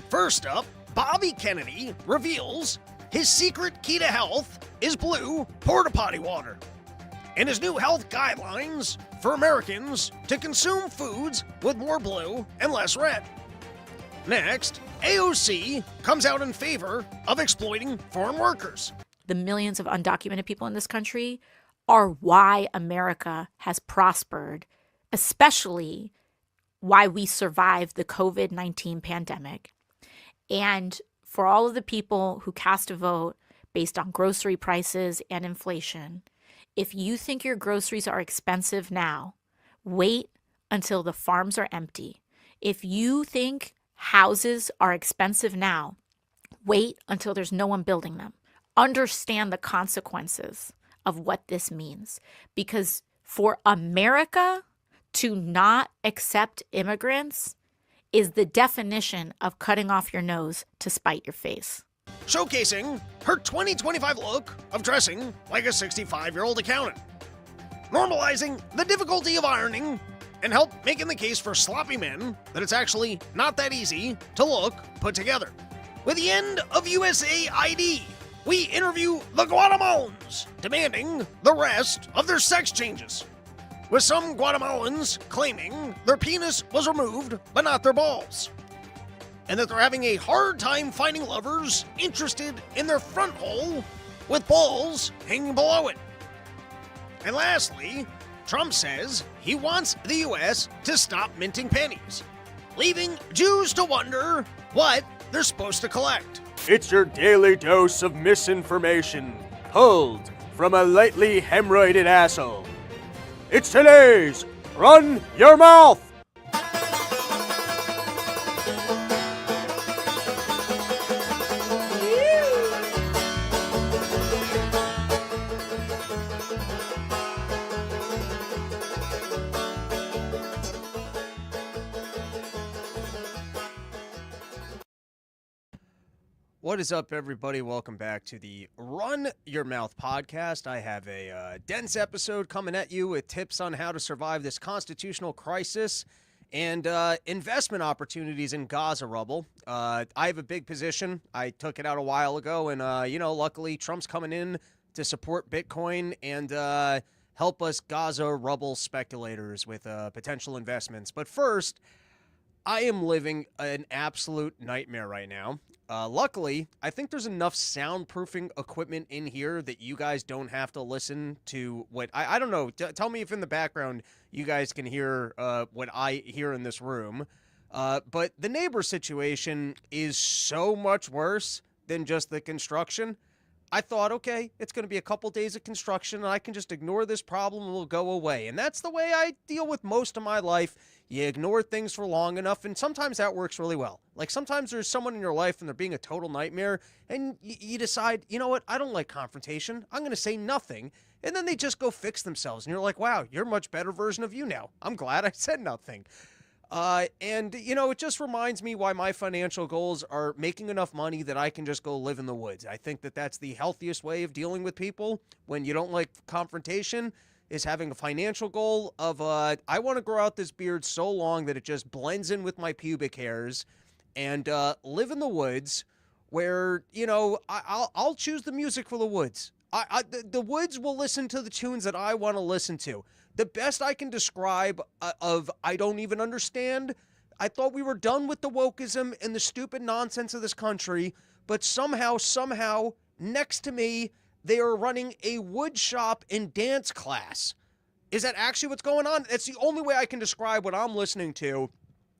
First up, Bobby Kennedy reveals his secret key to health is blue porta potty water, and his new health guidelines for Americans to consume foods with more blue and less red. Next, AOC comes out in favor of exploiting foreign workers. The millions of undocumented people in this country are why America has prospered, especially why we survived the COVID-19 pandemic. And for all of the people who cast a vote based on grocery prices and inflation, if you think your groceries are expensive now, wait until the farms are empty. If you think houses are expensive now, wait until there's no one building them. Understand the consequences of what this means. Because for America to not accept immigrants is the definition of cutting off your nose to spite your face. Showcasing her 2025 look of dressing like a 65-year-old accountant. Normalizing the difficulty of ironing and help making the case for sloppy men that it's actually not that easy to look put together. With the end of USAID, we interview the Guatemalans demanding the rest of their sex changes, with some Guatemalans claiming their penis was removed but not their balls, and that they're having a hard time finding lovers interested in their front hole with balls hanging below it. And lastly, Trump says he wants the U.S. to stop minting pennies, leaving Jews to wonder what they're supposed to collect. It's your daily dose of misinformation, pulled from a lightly hemorrhoided asshole. It's today's Run Your Mouth! What is up, everybody? Welcome back to the Run Your Mouth podcast. I have a dense episode coming at you with tips on how to survive this constitutional crisis and investment opportunities in Gaza rubble. I have a big position. I took it out a while ago, and, luckily Trump's coming in to support Bitcoin and help us Gaza rubble speculators with potential investments. But first, I am living an absolute nightmare right now. Luckily, I think there's enough soundproofing equipment in here that you guys don't have to listen to what I don't know. Tell me if in the background you guys can hear what I hear in this room. But the neighbor situation is so much worse than just the construction. I thought, okay, it's going to be a couple days of construction and I can just ignore this problem and it'll go away. And that's the way I deal with most of my life. You ignore things for long enough, and sometimes that works really well. Like sometimes there's someone in your life and they're being a total nightmare, and you decide, you know what, I don't like confrontation. I'm going to say nothing. And then they just go fix themselves. And you're like, wow, you're a much better version of you now. I'm glad I said nothing. It just reminds me why my financial goals are making enough money that I can just go live in the woods. I think that that's the healthiest way of dealing with people when you don't like confrontation, is having a financial goal of, I want to grow out this beard so long that it just blends in with my pubic hairs and live in the woods where, I'll choose the music for the woods. The woods will listen to the tunes that I want to listen to. The best I can describe of I don't even understand, I thought we were done with the wokeism and the stupid nonsense of this country, but somehow, next to me, they are running a wood shop and dance class. Is that actually what's going on? That's the only way I can describe what I'm listening to,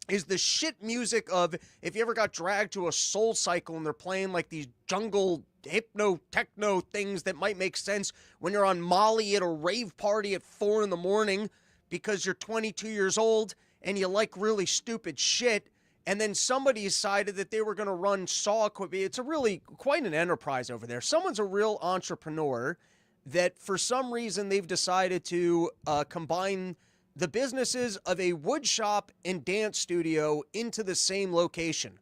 is the shit music of, if you ever got dragged to a Soul Cycle and they're playing like these jungle hypno-techno things that might make sense when you're on Molly at a rave party at 4 a.m. because you're 22 years old and you like really stupid shit. And then somebody decided that they were going to run saw equipment. It's a really quite an enterprise over there. Someone's a real entrepreneur that for some reason they've decided to combine the businesses of a wood shop and dance studio into the same location.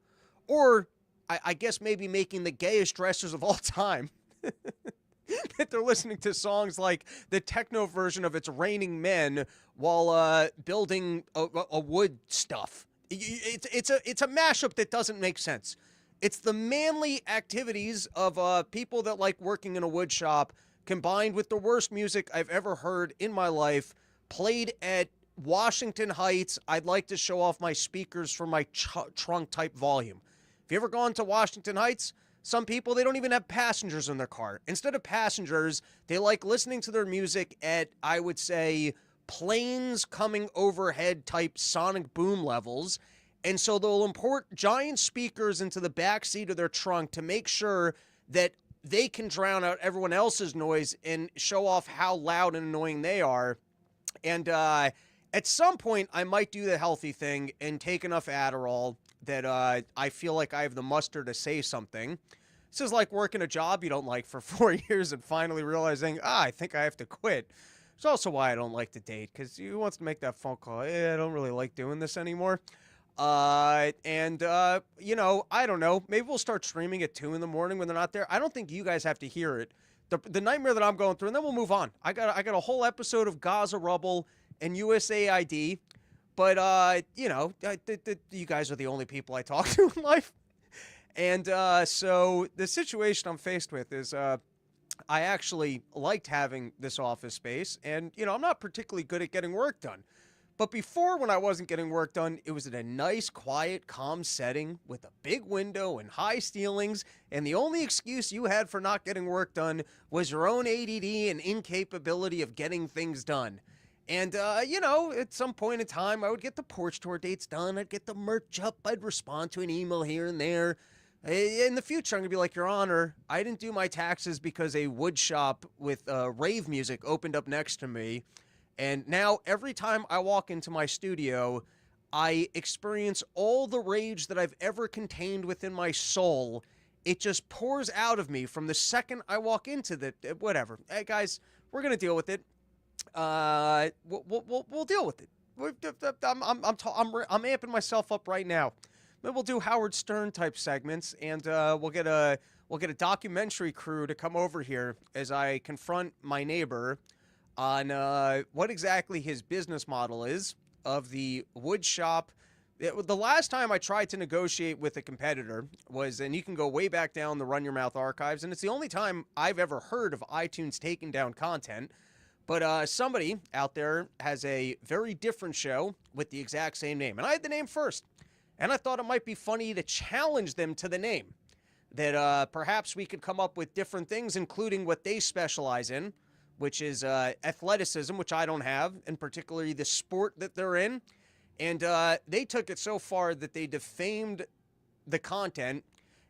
Or I guess maybe making the gayest dressers of all time. That they're listening to songs like the techno version of It's Raining Men while building a wood stuff. it's a mashup that doesn't make sense. It's the manly activities of people that like working in a wood shop combined with the worst music I've ever heard in my life, played at Washington Heights. I'd like to show off my speakers for my trunk type volume. If you ever gone to Washington Heights, some people, they don't even have passengers in their car. Instead of passengers, they like listening to their music at, I would say, planes coming overhead type sonic boom levels. And so they'll import giant speakers into the back seat of their trunk to make sure that they can drown out everyone else's noise and show off how loud and annoying they are. And at some point, I might do the healthy thing and take enough Adderall that I feel like I have the muster to say something. This is like working a job you don't like for 4 years and finally realizing, I think I have to quit. It's also why I don't like to date, because who wants to make that phone call? I don't really like doing this anymore. I don't know. Maybe we'll start streaming at 2 in the morning when they're not there. I don't think you guys have to hear it. The nightmare that I'm going through, and then we'll move on. I got a whole episode of Gaza rubble and USAID, but you guys are the only people I talk to in life. And so the situation I'm faced with is I actually liked having this office space, and I'm not particularly good at getting work done. But before, when I wasn't getting work done, it was in a nice, quiet, calm setting with a big window and high ceilings, and the only excuse you had for not getting work done was your own ADD and incapability of getting things done. And, at some point in time, I would get the porch tour dates done, I'd get the merch up, I'd respond to an email here and there. In the future, I'm going to be like, Your Honor, I didn't do my taxes because a wood shop with rave music opened up next to me. And now every time I walk into my studio, I experience all the rage that I've ever contained within my soul. It just pours out of me from the second I walk into the whatever. Hey guys, we're gonna deal with it. We'll deal with it. I'm amping myself up right now. Maybe we'll do Howard Stern type segments, and we'll get a documentary crew to come over here as I confront my neighbor on what exactly his business model is of the wood shop. The last time I tried to negotiate with a competitor was, and you can go way back down the Run Your Mouth archives, and it's the only time I've ever heard of iTunes taking down content, but somebody out there has a very different show with the exact same name, and I had the name first, and I thought it might be funny to challenge them to the name, that perhaps we could come up with different things, including what they specialize in, which is athleticism, which I don't have, and particularly the sport that they're in. And they took it so far that they defamed the content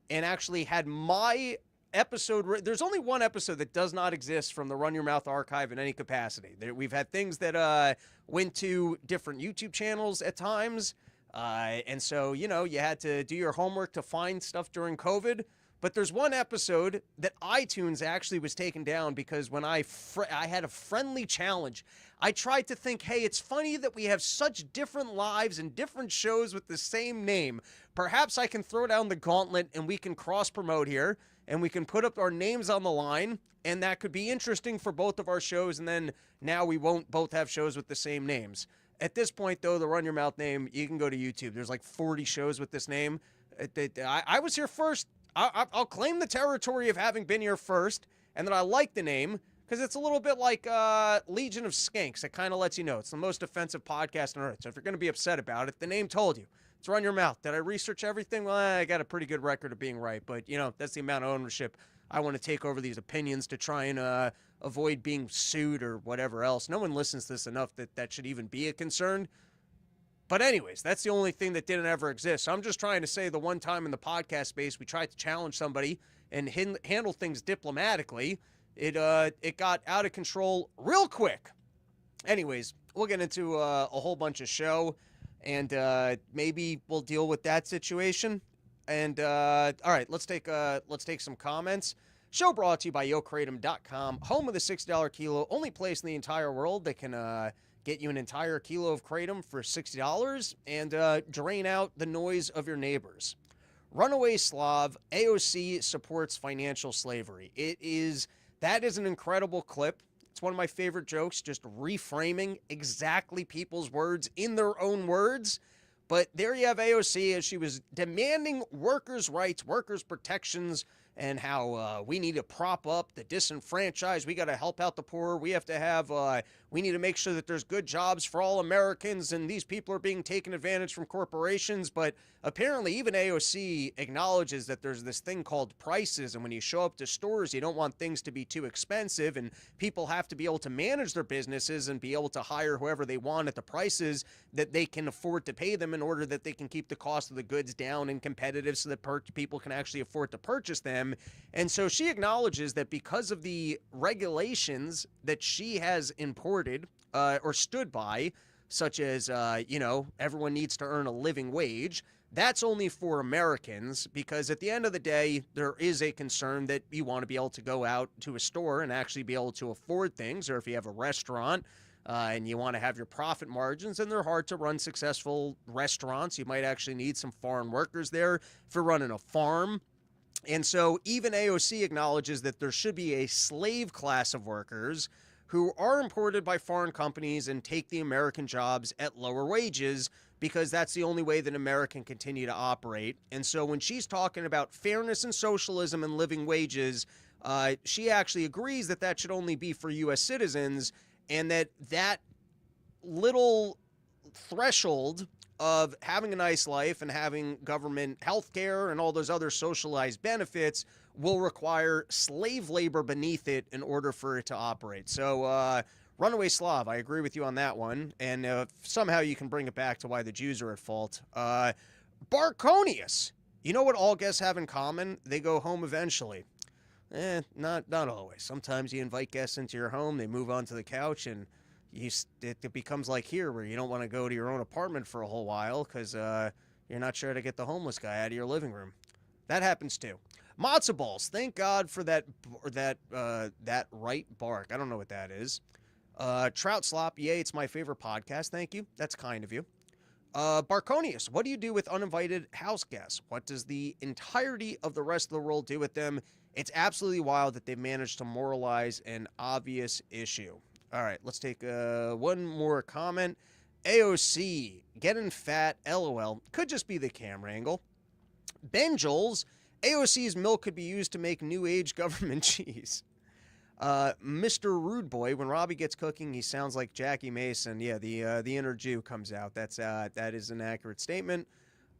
and actually had my episode. There's only one episode that does not exist from the Run Your Mouth archive in any capacity. We've had things that went to different YouTube channels at times. And so, you had to do your homework to find stuff during COVID. But there's one episode that iTunes actually was taken down because when I had a friendly challenge, I tried to think, hey, it's funny that we have such different lives and different shows with the same name. Perhaps I can throw down the gauntlet and we can cross-promote here and we can put up our names on the line, and that could be interesting for both of our shows, and then now we won't both have shows with the same names. At this point, though, the Run Your Mouth name, you can go to YouTube. There's like 40 shows with this name. I was here first. I'll claim the territory of having been here first, and then I like the name because it's a little bit like Legion of Skanks. It kind of lets you know it's the most offensive podcast on earth. So if you're going to be upset about it, the name told you. It's Run Your Mouth. Did I research everything? Well, I got a pretty good record of being right, but that's the amount of ownership I want to take over these opinions to try and avoid being sued or whatever else. No one listens to this enough that should even be a concern. But anyways, that's the only thing that didn't ever exist. So I'm just trying to say the one time in the podcast space we tried to challenge somebody and handle things diplomatically, it got out of control real quick. Anyways, we'll get into a whole bunch of show, and maybe we'll deal with that situation. And all right, let's take some comments. Show brought to you by YoKratom.com, home of the $60 kilo, only place in the entire world that can get you an entire kilo of kratom for $60 and drain out the noise of your neighbors. Runaway Slav, AOC supports financial slavery. That is an incredible clip. It's one of my favorite jokes, just reframing exactly people's words in their own words. But there you have AOC as she was demanding workers' rights, workers' protections, and how we need to prop up the disenfranchised. We got to help out the poor. We have to have, we need to make sure that there's good jobs for all Americans, and these people are being taken advantage from corporations. But apparently even AOC acknowledges that there's this thing called prices, and when you show up to stores, you don't want things to be too expensive, and people have to be able to manage their businesses and be able to hire whoever they want at the prices that they can afford to pay them in order that they can keep the cost of the goods down and competitive so that people can actually afford to purchase them. And so she acknowledges that because of the regulations that she has imported or stood by, such as, everyone needs to earn a living wage, that's only for Americans, because at the end of the day, there is a concern that you want to be able to go out to a store and actually be able to afford things, or if you have a restaurant, and you want to have your profit margins, and they're hard to run successful restaurants. You might actually need some foreign workers there for running a farm. And so even AOC acknowledges that there should be a slave class of workers who are imported by foreign companies and take the American jobs at lower wages, because that's the only way that America can continue to operate. And so when she's talking about fairness and socialism and living wages, she actually agrees that that should only be for U.S. citizens, and that little threshold of having a nice life and having government health care and all those other socialized benefits will require slave labor beneath it in order for it to operate. So, runaway Slav, I agree with you on that one. And somehow you can bring it back to why the Jews are at fault. Barconius. You know what all guests have in common? They go home eventually. Not always. Sometimes you invite guests into your home, they move onto the couch, and it becomes like here, where you don't want to go to your own apartment for a whole while because you're not sure how to get the homeless guy out of your living room. That happens too. Matzo balls. Thank God for that right bark. I don't know what that is. Trout slop. Yay, it's my favorite podcast. Thank you. That's kind of you. Barconius. What do you do with uninvited house guests? What does the entirety of the rest of the world do with them? It's absolutely wild that they've managed to moralize an obvious issue. All right, let's take one more comment. AOC, getting fat, LOL. Could just be the camera angle. Ben Joels, AOC's milk could be used to make new age government cheese. Mr. Rude Boy, when Robbie gets cooking, he sounds like Jackie Mason. Yeah, the inner Jew comes out. That is an accurate statement.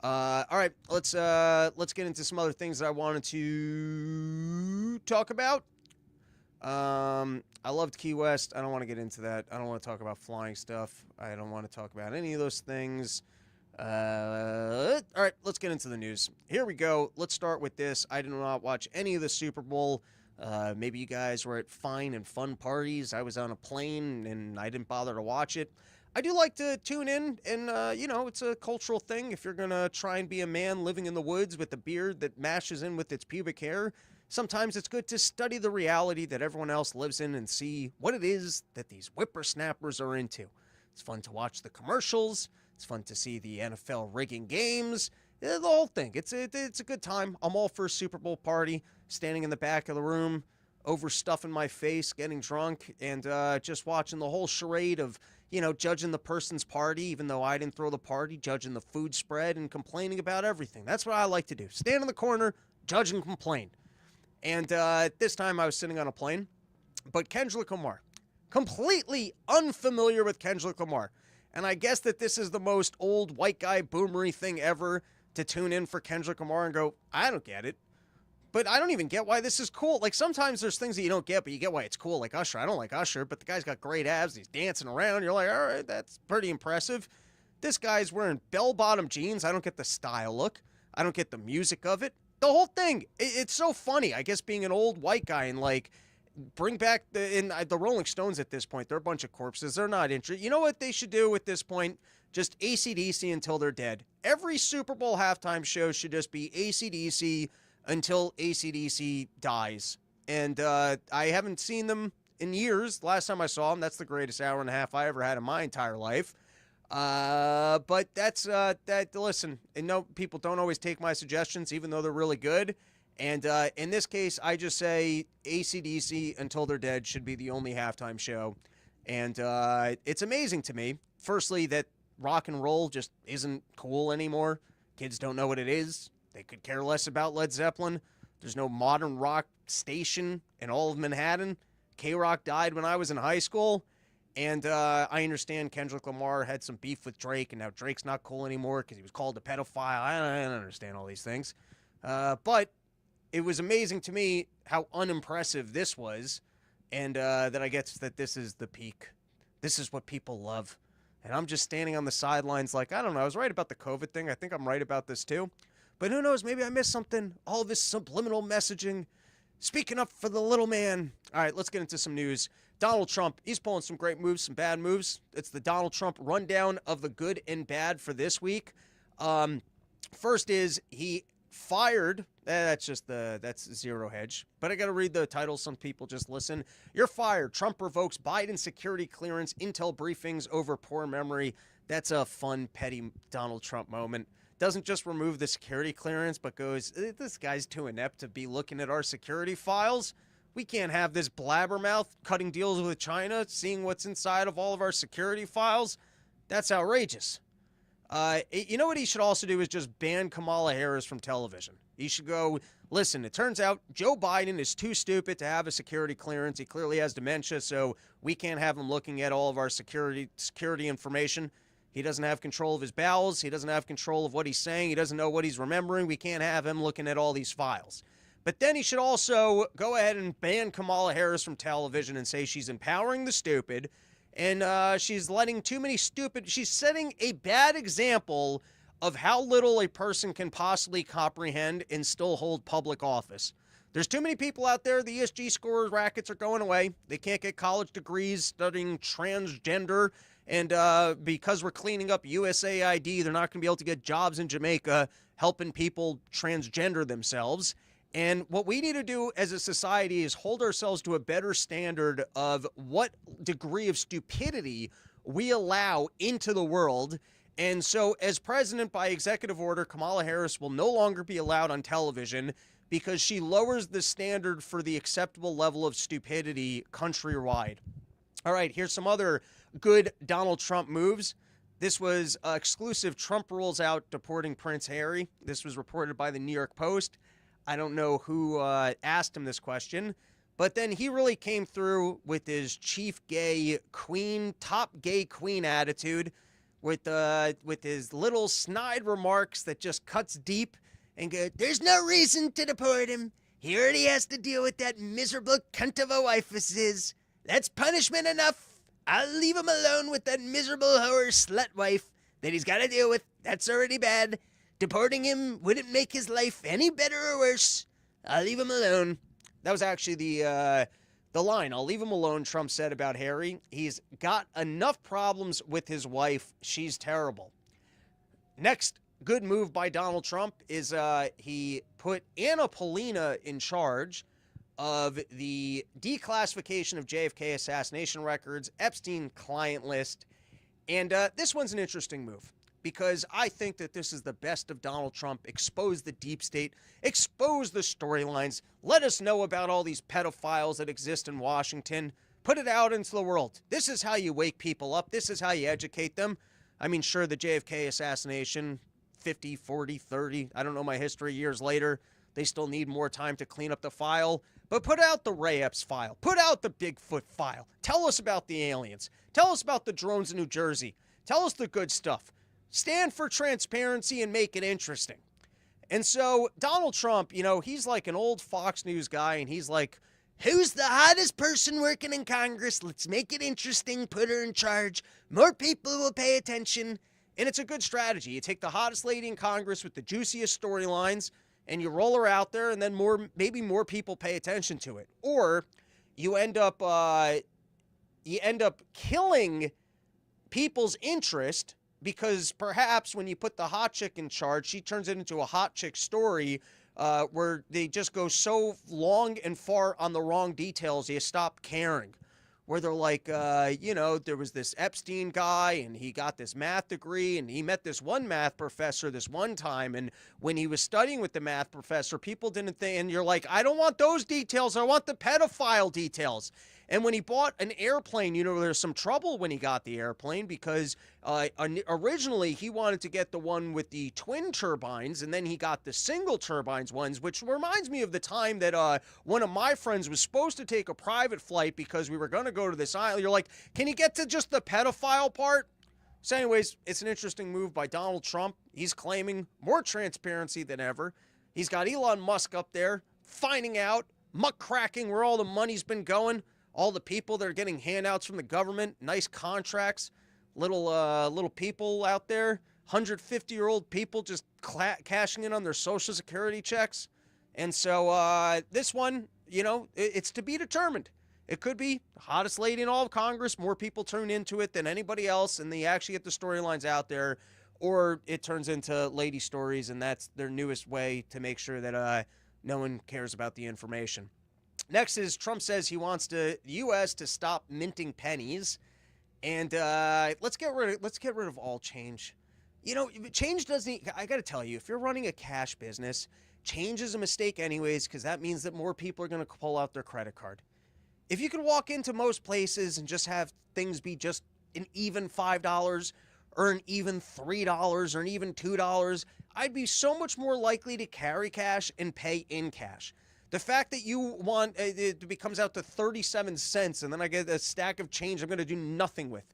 All right, let's get into some other things that I wanted to talk about. I loved Key West. I don't want to get into that. I don't want to talk about flying stuff. I don't want to talk about any of those things. All right, let's get into the news. Here we go. Let's start with this. I did not watch any of the Super Bowl. Maybe you guys were at fine and fun parties. I was on a plane and I didn't bother to watch it. I do like to tune in, and, it's a cultural thing. If you're going to try and be a man living in the woods with a beard that mashes in with its pubic hair, sometimes it's good to study the reality that everyone else lives in and see what it is that these whippersnappers are into. It's fun to watch the commercials. It's fun to see the NFL rigging games. The whole thing. It's a good time. I'm all for a Super Bowl party, standing in the back of the room, overstuffing my face, getting drunk, and just watching the whole charade of, judging the person's party, even though I didn't throw the party, judging the food spread, and complaining about everything. That's what I like to do. Stand in the corner, judge and complain. And this time I was sitting on a plane, but Kendrick Lamar, completely unfamiliar with Kendrick Lamar. And I guess that this is the most old white guy boomery thing ever, to tune in for Kendrick Lamar and go, I don't get it. But I don't even get why this is cool. Like, sometimes there's things that you don't get, but you get why it's cool. Like Usher. I don't like Usher, but the guy's got great abs. He's dancing around. You're like, all right, that's pretty impressive. This guy's wearing bell-bottom jeans. I don't get the style look. I don't get the music of it. The whole thing, it's so funny. I guess being an old white guy and, like, bring back the Rolling Stones at this point. They're a bunch of corpses. They're not interested. You know what they should do at this point? Just AC/DC until they're dead. Every Super Bowl halftime show should just be AC/DC until AC/DC dies. And I haven't seen them in years. Last time I saw them, that's the greatest hour and a half I ever had in my entire life. But that's listen, and no, people don't always take my suggestions, even though they're really good. And in this case, I just say AC/DC until they're dead should be the only halftime show. And it's amazing to me, firstly, that rock and roll just isn't cool anymore. Kids don't know what it is. They could care less about Led Zeppelin. There's no modern rock station in all of Manhattan. K-Rock died when I was in high school. And I understand Kendrick Lamar had some beef with Drake, and now Drake's not cool anymore because he was called a pedophile. I don't understand all these things. But it was amazing to me how unimpressive this was, and that I guess that this is the peak. This is what people love. And I'm just standing on the sidelines like, I don't know, I was right about the COVID thing. I think I'm right about this too. But who knows, maybe I missed something. All this subliminal messaging. Speaking up for the little man. All right, let's get into some news. Donald Trump, he's pulling some great moves, some bad moves. It's the Donald Trump rundown of the good and bad for this week. First is he fired. That's zero hedge. But I got to read the title. Some people just listen. You're fired. Trump revokes Biden security clearance. Intel briefings over poor memory. That's a fun, petty Donald Trump moment. Doesn't just remove the security clearance, but goes, this guy's too inept to be looking at our security files. We can't have this blabbermouth cutting deals with China, seeing what's inside of all of our security files. That's outrageous. You know what he should also do is just ban Kamala Harris from television. He should go, listen, it turns out Joe Biden is too stupid to have a security clearance. He clearly has dementia, so we can't have him looking at all of our security information. He doesn't have control of his bowels. He doesn't have control of what he's saying. He doesn't know what he's remembering. We can't have him looking at all these files. But then he should also go ahead and ban Kamala Harris from television and say she's empowering the stupid, and she's letting too many stupid... She's setting a bad example of how little a person can possibly comprehend and still hold public office. There's too many people out there. The ESG score rackets are going away. They can't get college degrees studying transgender. And because we're cleaning up USAID, they're not going to be able to get jobs in Jamaica helping people transgender themselves. And what we need to do as a society is hold ourselves to a better standard of what degree of stupidity we allow into the world. And so as president, by executive order, Kamala Harris will no longer be allowed on television because she lowers the standard for the acceptable level of stupidity countrywide. All right, here's some other good Donald Trump moves. This was exclusive. Trump rules out deporting Prince Harry. This was reported by the New York Post. I don't know who asked him this question, but then he really came through with his chief gay queen, top gay queen attitude with his little snide remarks that just cuts deep and goes, there's no reason to deport him. He already has to deal with that miserable cunt of a wife of his. That's punishment enough. I'll leave him alone with that miserable whore slut wife that he's got to deal with. That's already bad. Deporting him wouldn't make his life any better or worse. I'll leave him alone. That was actually the line. I'll leave him alone, Trump said about Harry. He's got enough problems with his wife. She's terrible. Next good move by Donald Trump is he put Anna Polina in charge of the declassification of JFK assassination records, Epstein client list. And this one's an interesting move because I think that this is the best of Donald Trump. Expose the deep state, expose the storylines, let us know about all these pedophiles that exist in Washington, put it out into the world. This is how you wake people up. This is how you educate them. I mean, sure, the JFK assassination, 50, 40, 30, I don't know my history years later, they still need more time to clean up the file. But put out the Ray Epps file. Put out the Bigfoot file. Tell us about the aliens. Tell us about the drones in New Jersey. Tell us the good stuff. Stand for transparency and make it interesting. And so Donald Trump, you know, he's like an old Fox News guy, and he's like, who's the hottest person working in Congress? Let's make it interesting. Put her in charge. More people will pay attention. And it's a good strategy. You take the hottest lady in Congress with the juiciest storylines, and you roll her out there, and then maybe more people pay attention to it. Or you end up killing people's interest because perhaps when you put the hot chick in charge, she turns it into a hot chick story where they just go so long and far on the wrong details, you stop caring. Where they're like, there was this Epstein guy, and he got this math degree, and he met this one math professor this one time, and when he was studying with the math professor, people didn't think, and you're like, I don't want those details, I want the pedophile details. And when he bought an airplane, there's some trouble when he got the airplane because originally he wanted to get the one with the twin turbines, and then he got the single turbines ones, which reminds me of the time that one of my friends was supposed to take a private flight because we were going to go to this island. You're like, can you get to just the pedophile part? So anyways, it's an interesting move by Donald Trump. He's claiming more transparency than ever. He's got Elon Musk up there finding out, muck cracking where all the money's been going, all the people that are getting handouts from the government, nice contracts, little people out there, 150-year-old people just cashing in on their Social Security checks. And so this one, it's to be determined. It could be the hottest lady in all of Congress. More people tune into it than anybody else, and they actually get the storylines out there. Or it turns into lady stories, and that's their newest way to make sure that no one cares about the information. Next is Trump says he wants the U.S. to stop minting pennies, and let's get rid of all change. Change doesn't. I got to tell you, if you're running a cash business, change is a mistake anyways, because that means that more people are going to pull out their credit card. If you could walk into most places and just have things be just an even $5 or an even $3 or an even $2, I'd be so much more likely to carry cash and pay in cash. The fact that you want it becomes out to 37 cents and then I get a stack of change I'm going to do nothing with.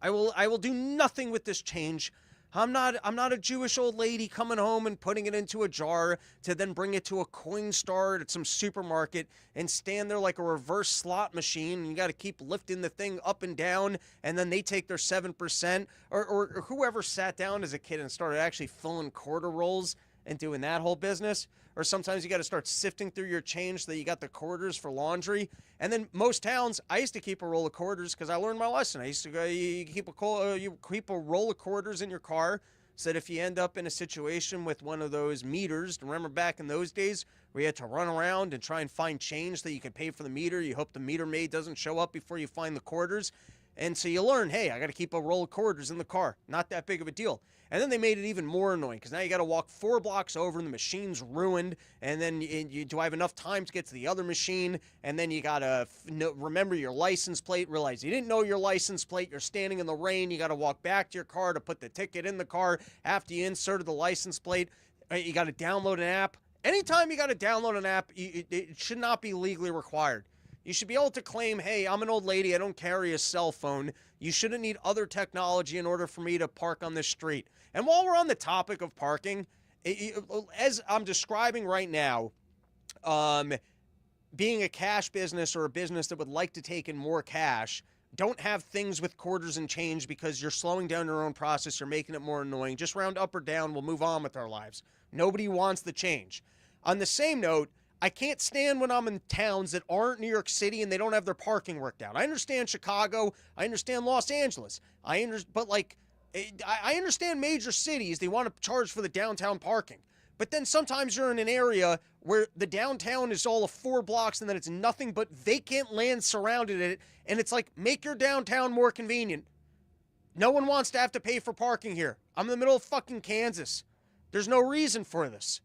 I will do nothing with this change. I'm not a Jewish old lady coming home and putting it into a jar to then bring it to a coin star at some supermarket and stand there like a reverse slot machine. And you got to keep lifting the thing up and down, and then they take their 7%. Or whoever sat down as a kid and started actually filling quarter rolls and doing that whole business. Or sometimes you got to start sifting through your change so that you got the quarters for laundry. And then most towns, I used to keep a roll of quarters because I learned my lesson. I used to go, you keep a roll of quarters in your car so that if you end up in a situation with one of those meters, remember back in those days where you had to run around and try and find change that you could pay for the meter. You hope the meter maid doesn't show up before you find the quarters. And so you learn, hey, I got to keep a roll of quarters in the car. Not that big of a deal. And then they made it even more annoying because now you got to walk 4 blocks over and the machine's ruined. And then do I have enough time to get to the other machine? And then you got to remember your license plate, realize you didn't know your license plate. You're standing in the rain. You got to walk back to your car to put the ticket in the car after you inserted the license plate. You got to download an app. Anytime you got to download an app, it should not be legally required. You should be able to claim, hey, I'm an old lady, I don't carry a cell phone. You shouldn't need other technology in order for me to park on this street. And while we're on the topic of parking, as I'm describing right now, being a cash business or a business that would like to take in more cash, don't have things with quarters and change because you're slowing down your own process, you're making it more annoying. Just round up or down, we'll move on with our lives. Nobody wants the change. On the same note, I can't stand when I'm in towns that aren't New York City and they don't have their parking worked out. I understand Chicago. I understand Los Angeles. But I understand major cities. They want to charge for the downtown parking. But then sometimes you're in an area where the downtown is all of 4 blocks and then it's nothing but vacant land surrounded it. And it's like, make your downtown more convenient. No one wants to have to pay for parking here. I'm in the middle of fucking Kansas. There's no reason for this.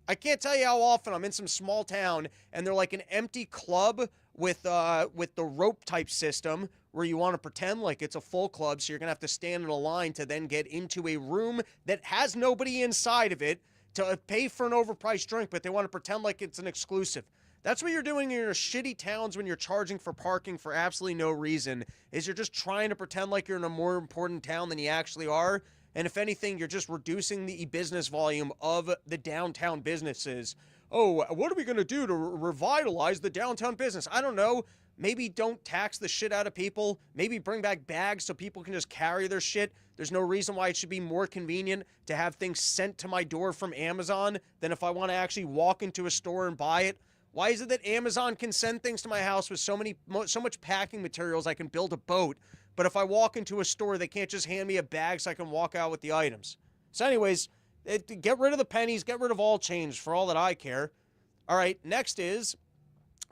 I can't tell you how often I'm in some small town and they're like an empty club with the rope type system where you want to pretend like it's a full club, so you're going to have to stand in a line to then get into a room that has nobody inside of it to pay for an overpriced drink, but they want to pretend like it's an exclusive. That's what you're doing in your shitty towns when you're charging for parking for absolutely no reason, is you're just trying to pretend like you're in a more important town than you actually are. And if anything, you're just reducing the business volume of the downtown businesses. Oh, what are we going to do to revitalize the downtown business? I don't know. Maybe don't tax the shit out of people. Maybe bring back bags so people can just carry their shit. There's no reason why it should be more convenient to have things sent to my door from Amazon than if I want to actually walk into a store and buy it. Why is it that Amazon can send things to my house with so much packing materials I can build a boat, but if I walk into a store, they can't just hand me a bag so I can walk out with the items? So anyways, get rid of the pennies, get rid of all change for all that I care. All right, next is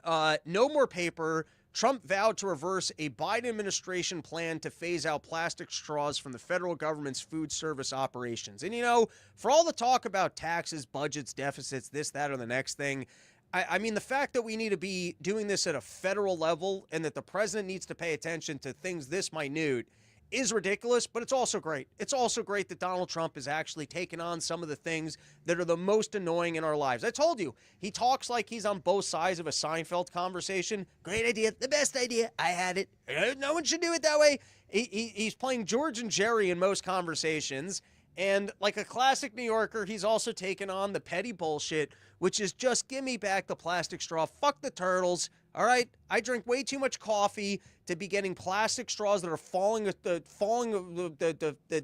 no more paper. Trump vowed to reverse a Biden administration plan to phase out plastic straws from the federal government's food service operations. And for all the talk about taxes, budgets, deficits, this, that, or the next thing, I mean, the fact that we need to be doing this at a federal level and that the president needs to pay attention to things this minute is ridiculous, but it's also great. It's also great that Donald Trump is actually taking on some of the things that are the most annoying in our lives. I told you, he talks like he's on both sides of a Seinfeld conversation. Great idea. The best idea. I had it. No one should do it that way. He's playing George and Jerry in most conversations. And like a classic New Yorker, he's also taken on the petty bullshit, which is just give me back the plastic straw. Fuck the turtles. All right, I drink way too much coffee to be getting plastic straws that are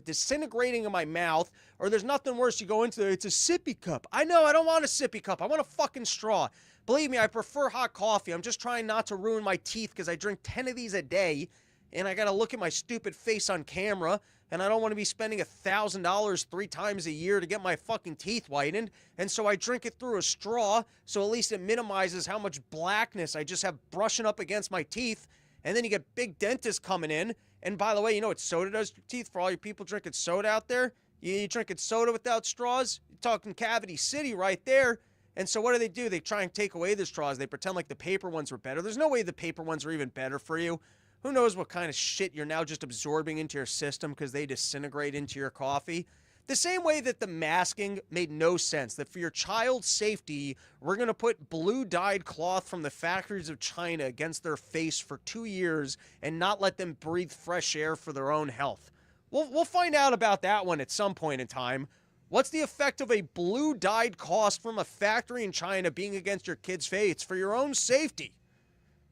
disintegrating in my mouth. Or there's nothing worse. You go into there, it's a sippy cup. I know, I don't want a sippy cup. I want a fucking straw. Believe me, I prefer hot coffee. I'm just trying not to ruin my teeth because I drink 10 of these a day, and I got to look at my stupid face on camera. And I don't want to be spending $1,000 3 times a year to get my fucking teeth whitened. And so I drink it through a straw, so at least it minimizes how much blackness I just have brushing up against my teeth. And then you get big dentists coming in. And by the way, you know what soda does to your teeth? For all you people drinking soda out there, you drinking soda without straws? You're talking Cavity City right there. And so what do? They try and take away the straws. They pretend like the paper ones were better. There's no way the paper ones are even better for you. Who knows what kind of shit you're now just absorbing into your system because they disintegrate into your coffee. The same way that the masking made no sense, that for your child's safety, we're going to put blue-dyed cloth from the factories of China against their face for 2 years and not let them breathe fresh air for their own health. We'll find out about that one at some point in time. What's the effect of a blue-dyed cloth from a factory in China being against your kid's face for your own safety?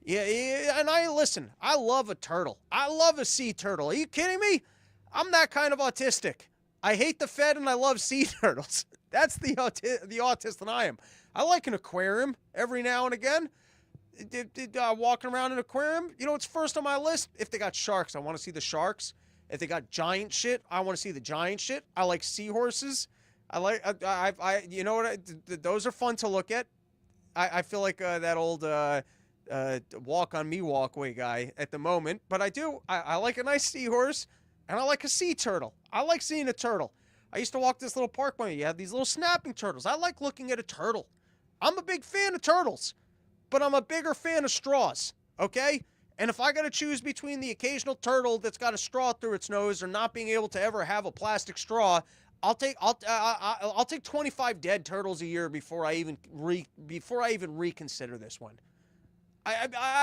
Yeah, and I love a turtle. I love a sea turtle. Are you kidding me? I'm that kind of autistic. I hate the Fed and I love sea turtles. That's the autist that I am. I like an aquarium every now and again. Walking around an aquarium, you know what's first on my list? If they got sharks, I want to see the sharks. If they got giant shit, I want to see the giant shit. I like seahorses. You know what? Those are fun to look at. I feel like that old walk on me walkway guy at the moment, but I like a nice seahorse and I like a sea turtle. I like seeing a turtle. I used to walk this little park where you have these little snapping turtles. I like looking at a turtle. I'm a big fan of turtles, but I'm a bigger fan of straws, okay? And if I got to choose between the occasional turtle that's got a straw through its nose or not being able to ever have a plastic straw, I'll take 25 dead turtles a year before I even reconsider this one.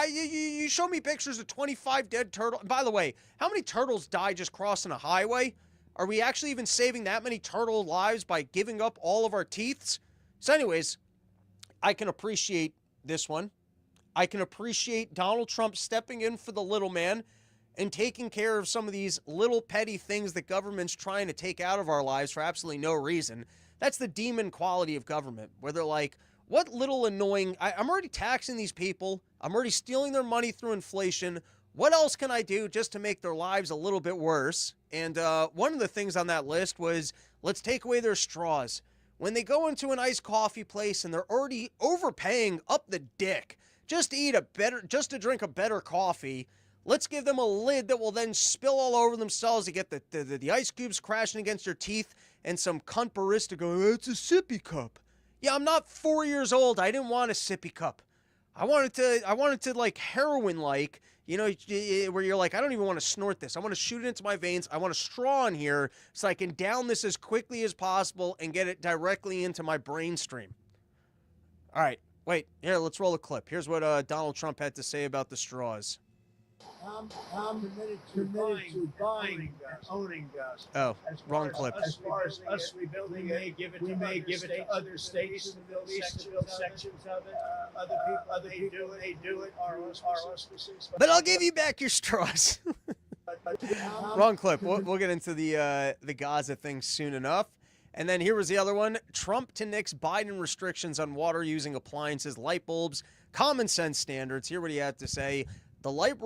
You show me pictures of 25 dead turtles. By the way, how many turtles die just crossing a highway? Are we actually even saving that many turtle lives by giving up all of our teeths? So anyways, I can appreciate this one. I can appreciate Donald Trump stepping in for the little man and taking care of some of these little petty things that government's trying to take out of our lives for absolutely no reason. That's the demon quality of government, where they're like, what little annoying... I'm already taxing these people. I'm already stealing their money through inflation. What else can I do just to make their lives a little bit worse? And one of the things on that list was, let's take away their straws. When they go into an iced coffee place and they're already overpaying up the dick just to drink a better coffee, let's give them a lid that will then spill all over themselves to get the ice cubes crashing against your teeth and some cunt barista going, it's a sippy cup. Yeah, I'm not 4 years old. I didn't want a sippy cup. I wanted to like heroin-like, you know, where you're like, I don't even want to snort this. I want to shoot it into my veins. I want a straw in here so I can down this as quickly as possible and get it directly into my brain stream. All right, wait, here, let's roll a clip. Here's what Donald Trump had to say about the straws. I'm committed to buying and owning Gaza. Oh, wrong clip. As far as us rebuilding it, we may give it to other states to build sections of it. Other people, they do it. Our auspices. But I'll give you back your straws. Wrong clip. We'll get into the Gaza thing soon enough. And then here was the other one. Trump to nix Biden restrictions on water-using appliances, light bulbs, common sense standards. Hear what he had to say. The light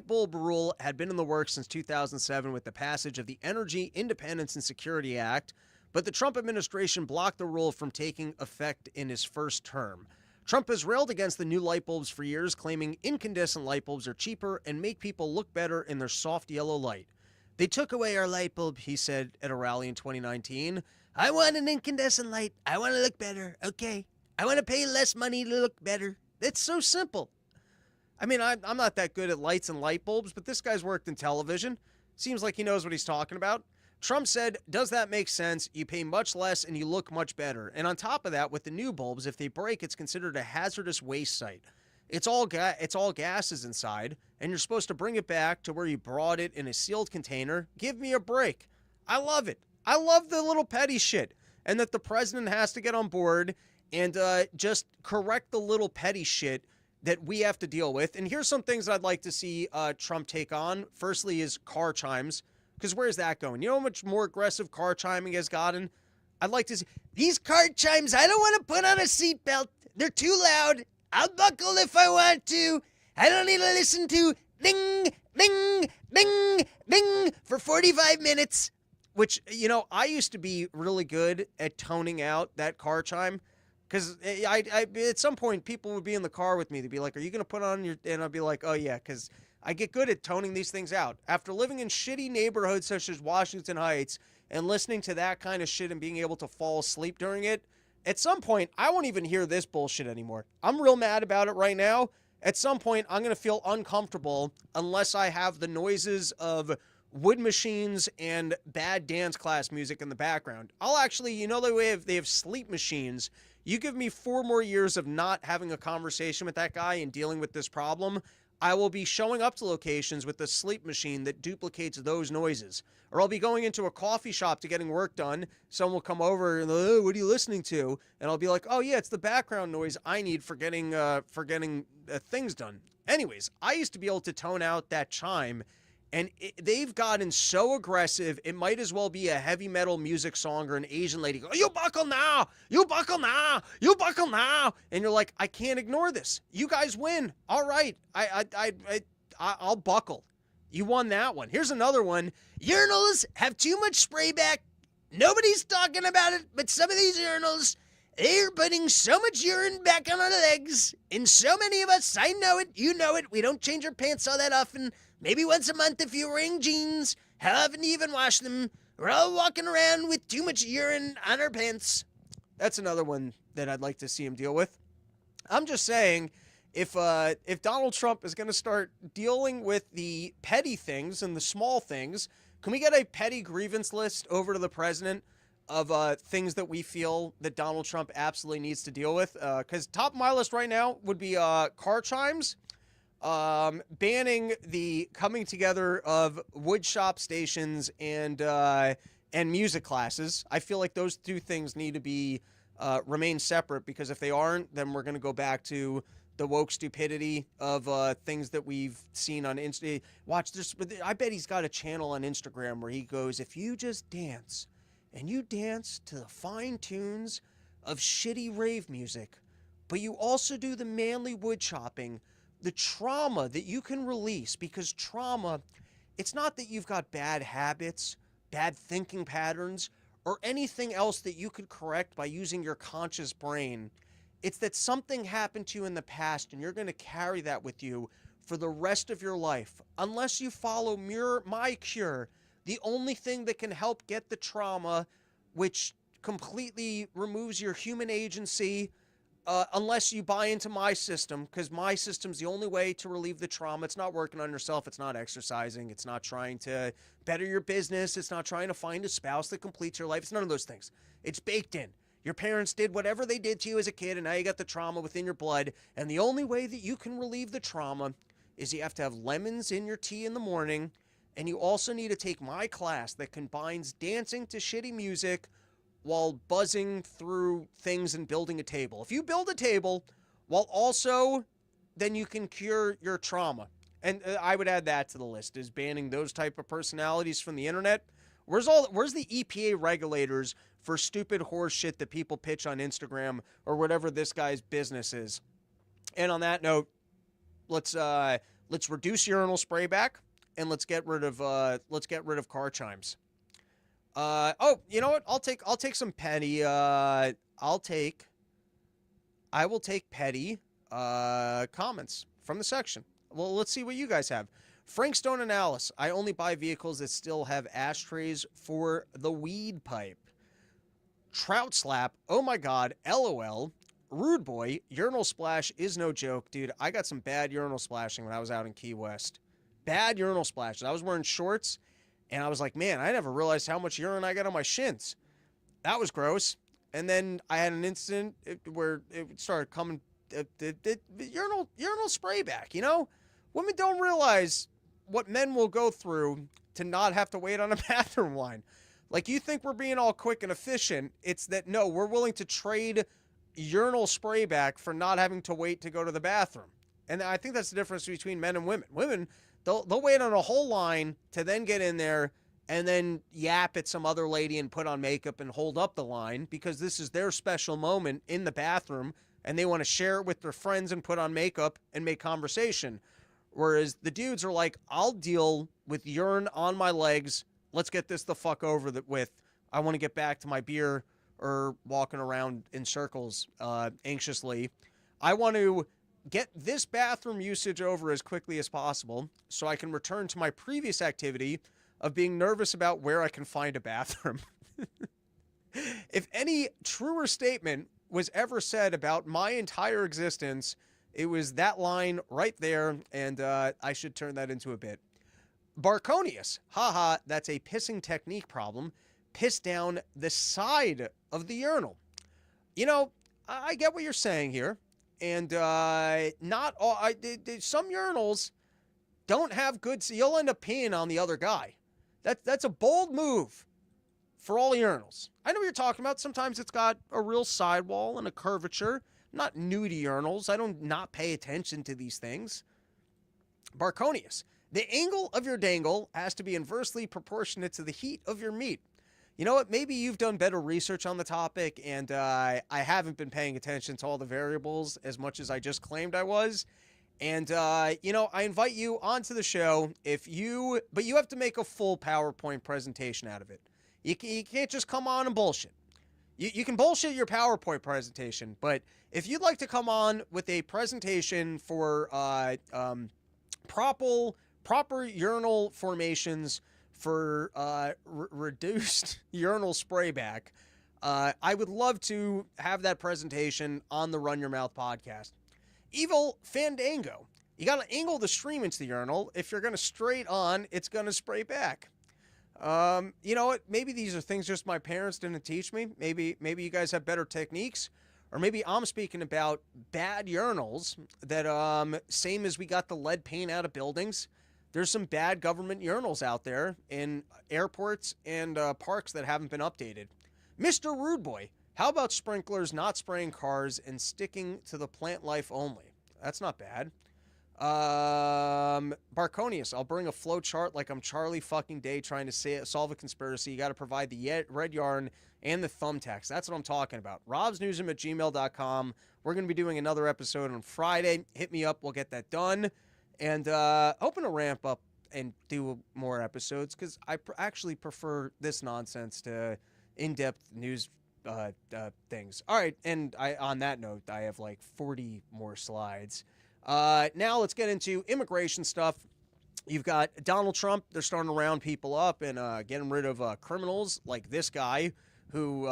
bulb rule had been in the works since 2007 with the passage of the Energy Independence and Security Act, but the Trump administration blocked the rule from taking effect in his first term. Trump has railed against the new light bulbs for years, claiming incandescent light bulbs are cheaper and make people look better in their soft yellow light. They took away our light bulb, he said at a rally in 2019. I want an incandescent light. I want to look better. Okay. I want to pay less money to look better. It's so simple. I mean, I'm not that good at lights and light bulbs, but this guy's worked in television. Seems like he knows what he's talking about. Trump said, does that make sense? You pay much less and you look much better. And on top of that, with the new bulbs, if they break, it's considered a hazardous waste site. It's all gases inside, and you're supposed to bring it back to where you brought it in a sealed container. Give me a break. I love it. I love the little petty shit, and that the president has to get on board and just correct the little petty shit that we have to deal with. And here's some things I'd like to see Trump take on. Firstly is car chimes, because where's that going? You know how much more aggressive car chiming has gotten? I'd like to see these car chimes. I don't want to put on a seatbelt. They're too loud. I'll buckle if I want to. I don't need to listen to ding, ding, ding, ding for 45 minutes. Which, you know, I used to be really good at toning out that car chime. Because I at some point, people would be in the car with me. They'd be like, are you going to put on your... And I'd be like, oh, yeah, because I get good at toning these things out. After living in shitty neighborhoods such as Washington Heights and listening to that kind of shit and being able to fall asleep during it, at some point, I won't even hear this bullshit anymore. I'm real mad about it right now. At some point, I'm going to feel uncomfortable unless I have the noises of wood machines and bad dance class music in the background. I'll actually, you know, the way they have sleep machines. You give me 4 more years of not having a conversation with that guy and dealing with this problem, I will be showing up to locations with a sleep machine that duplicates those noises. Or I'll be going into a coffee shop to getting work done. Someone will come over and, oh, what are you listening to? And I'll be like, oh, yeah, it's the background noise I need for getting things done. Anyways, I used to be able to tone out that chime, and they've gotten so aggressive, it might as well be a heavy metal music song or an Asian lady go, you buckle now, you buckle now, you buckle now. And you're like, I can't ignore this. You guys win. All right, I'll buckle. You won that one. Here's another one. Urinals have too much spray back. Nobody's talking about it, but some of these urinals, they're putting so much urine back on our legs. And so many of us, I know it, you know it, we don't change our pants all that often. Maybe once a month if you're wearing jeans. How often do you even wash them? We're all walking around with too much urine on our pants. That's another one that I'd like to see him deal with. I'm just saying, if Donald Trump is going to start dealing with the petty things and the small things, can we get a petty grievance list over to the president of things that we feel that Donald Trump absolutely needs to deal with? Because top of my list right now would be car chimes, banning the coming together of wood shop stations and music classes. I feel like those two things need to be remain separate, because if they aren't, then we're going to go back to the woke stupidity of things that we've seen on Insta. Watch this. I bet he's got a channel on Instagram where he goes, if you just dance and you dance to the fine tunes of shitty rave music, but you also do the manly wood chopping, the trauma that you can release, because trauma, it's not that you've got bad habits, bad thinking patterns, or anything else that you could correct by using your conscious brain. It's that something happened to you in the past, and you're going to carry that with you for the rest of your life. Unless you follow my cure, the only thing that can help get the trauma, which completely removes your human agency, unless you buy into my system, because my system's the only way to relieve the trauma. It's not working on yourself. It's not exercising. It's not trying to better your business. It's not trying to find a spouse that completes your life. It's none of those things. It's baked in. Your parents did whatever they did to you as a kid, and now you got the trauma within your blood. And the only way that you can relieve the trauma is you have to have lemons in your tea in the morning, and you also need to take my class that combines dancing to shitty music while buzzing through things and building a table. If you build a table while also, then you can cure your trauma. And I would add that to the list, is banning those type of personalities from the internet. Where's the EPA regulators for stupid horse shit that people pitch on Instagram or whatever this guy's business is? And on that note, let's reduce urinal spray back, and let's get rid of car chimes. Oh, you know what? I'll take some petty. I will take petty comments from the section. Well, let's see what you guys have. Frank Stone and Alice. I only buy vehicles that still have ashtrays for the weed pipe. Trout Slap. Oh my God. LOL. Rude Boy, urinal splash is no joke, dude. I got some bad urinal splashing when I was out in Key West. Bad urinal splashes. I was wearing shorts, and I was like, man, I never realized how much urine I got on my shins. That was gross. And then I had an incident where it started coming, urinal spray back, you know? Women don't realize what men will go through to not have to wait on a bathroom line. Like, you think we're being all quick and efficient. It's that, no, we're willing to trade urinal spray back for not having to wait to go to the bathroom. And I think that's the difference between men and women. Women, they'll wait on a whole line to then get in there and then yap at some other lady and put on makeup and hold up the line because this is their special moment in the bathroom and they want to share it with their friends and put on makeup and make conversation. Whereas the dudes are like, I'll deal with urine on my legs. Let's get this the fuck over with. I want to get back to my beer or walking around in circles anxiously. I want to get this bathroom usage over as quickly as possible so I can return to my previous activity of being nervous about where I can find a bathroom. If any truer statement was ever said about my entire existence, it was that line right there, and I should turn that into a bit. Barconius. Haha, that's a pissing technique problem. Piss down the side of the urinal. You know, I get what you're saying here. And not all, some urinals don't have good, so you'll end up peeing on the other guy. That's a bold move for all urinals. I know what you're talking about. Sometimes it's got a real sidewall and a curvature. I'm not new to urinals. I don't not pay attention to these things. Barconius. The angle of your dangle has to be inversely proportionate to the heat of your meat. You know what? Maybe you've done better research on the topic, and I haven't been paying attention to all the variables as much as I just claimed I was. And, you know, I invite you onto the show but you have to make a full PowerPoint presentation out of it. You can't just come on and bullshit. You can bullshit your PowerPoint presentation, but if you'd like to come on with a presentation for proper urinal formations for reduced urinal sprayback, I would love to have that presentation on the Run Your Mouth podcast. Evil Fandango. You got to angle the stream into the urinal. If you're going to straight on, it's going to spray back. You know what? Maybe these are things just my parents didn't teach me. Maybe you guys have better techniques. Or maybe I'm speaking about bad urinals that, same as we got the lead paint out of buildings, there's some bad government urinals out there in airports and parks that haven't been updated. Mr. Rude Boy, how about sprinklers not spraying cars and sticking to the plant life only? That's not bad. Barconius, I'll bring a flow chart like I'm Charlie fucking Day trying to solve a conspiracy. You got to provide the red yarn and the thumbtacks. That's what I'm talking about. robsnewsroom@gmail.com. We're going to be doing another episode on Friday. Hit me up. We'll get that done. And hoping to ramp up and do more episodes because I actually prefer this nonsense to in-depth news things. All right, and on that note, I have like 40 more slides. Now let's get into immigration stuff. You've got Donald Trump. They're starting to round people up and getting rid of criminals like this guy who,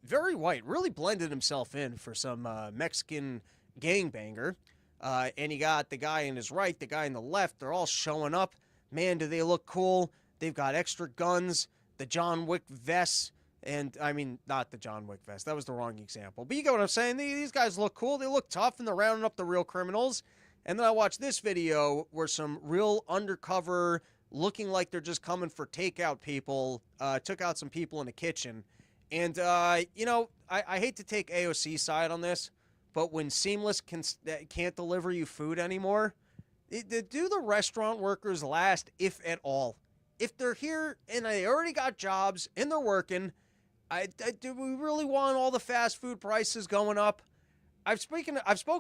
very white, really blended himself in for some Mexican gangbanger. And you got the guy on his right, the guy on the left. They're all showing up. Man, do they look cool. They've got extra guns, the John Wick vests. And, I mean, not the John Wick vest. That was the wrong example. But you get what I'm saying. These guys look cool. They look tough, and they're rounding up the real criminals. And then I watched this video where some real undercover, looking like they're just coming for takeout people, took out some people in the kitchen. And, you know, I hate to take AOC's side on this, but when Seamless can't deliver you food anymore, do the restaurant workers last, if at all? If they're here and they already got jobs and they're working, do we really want all the fast food prices going up? I've spoken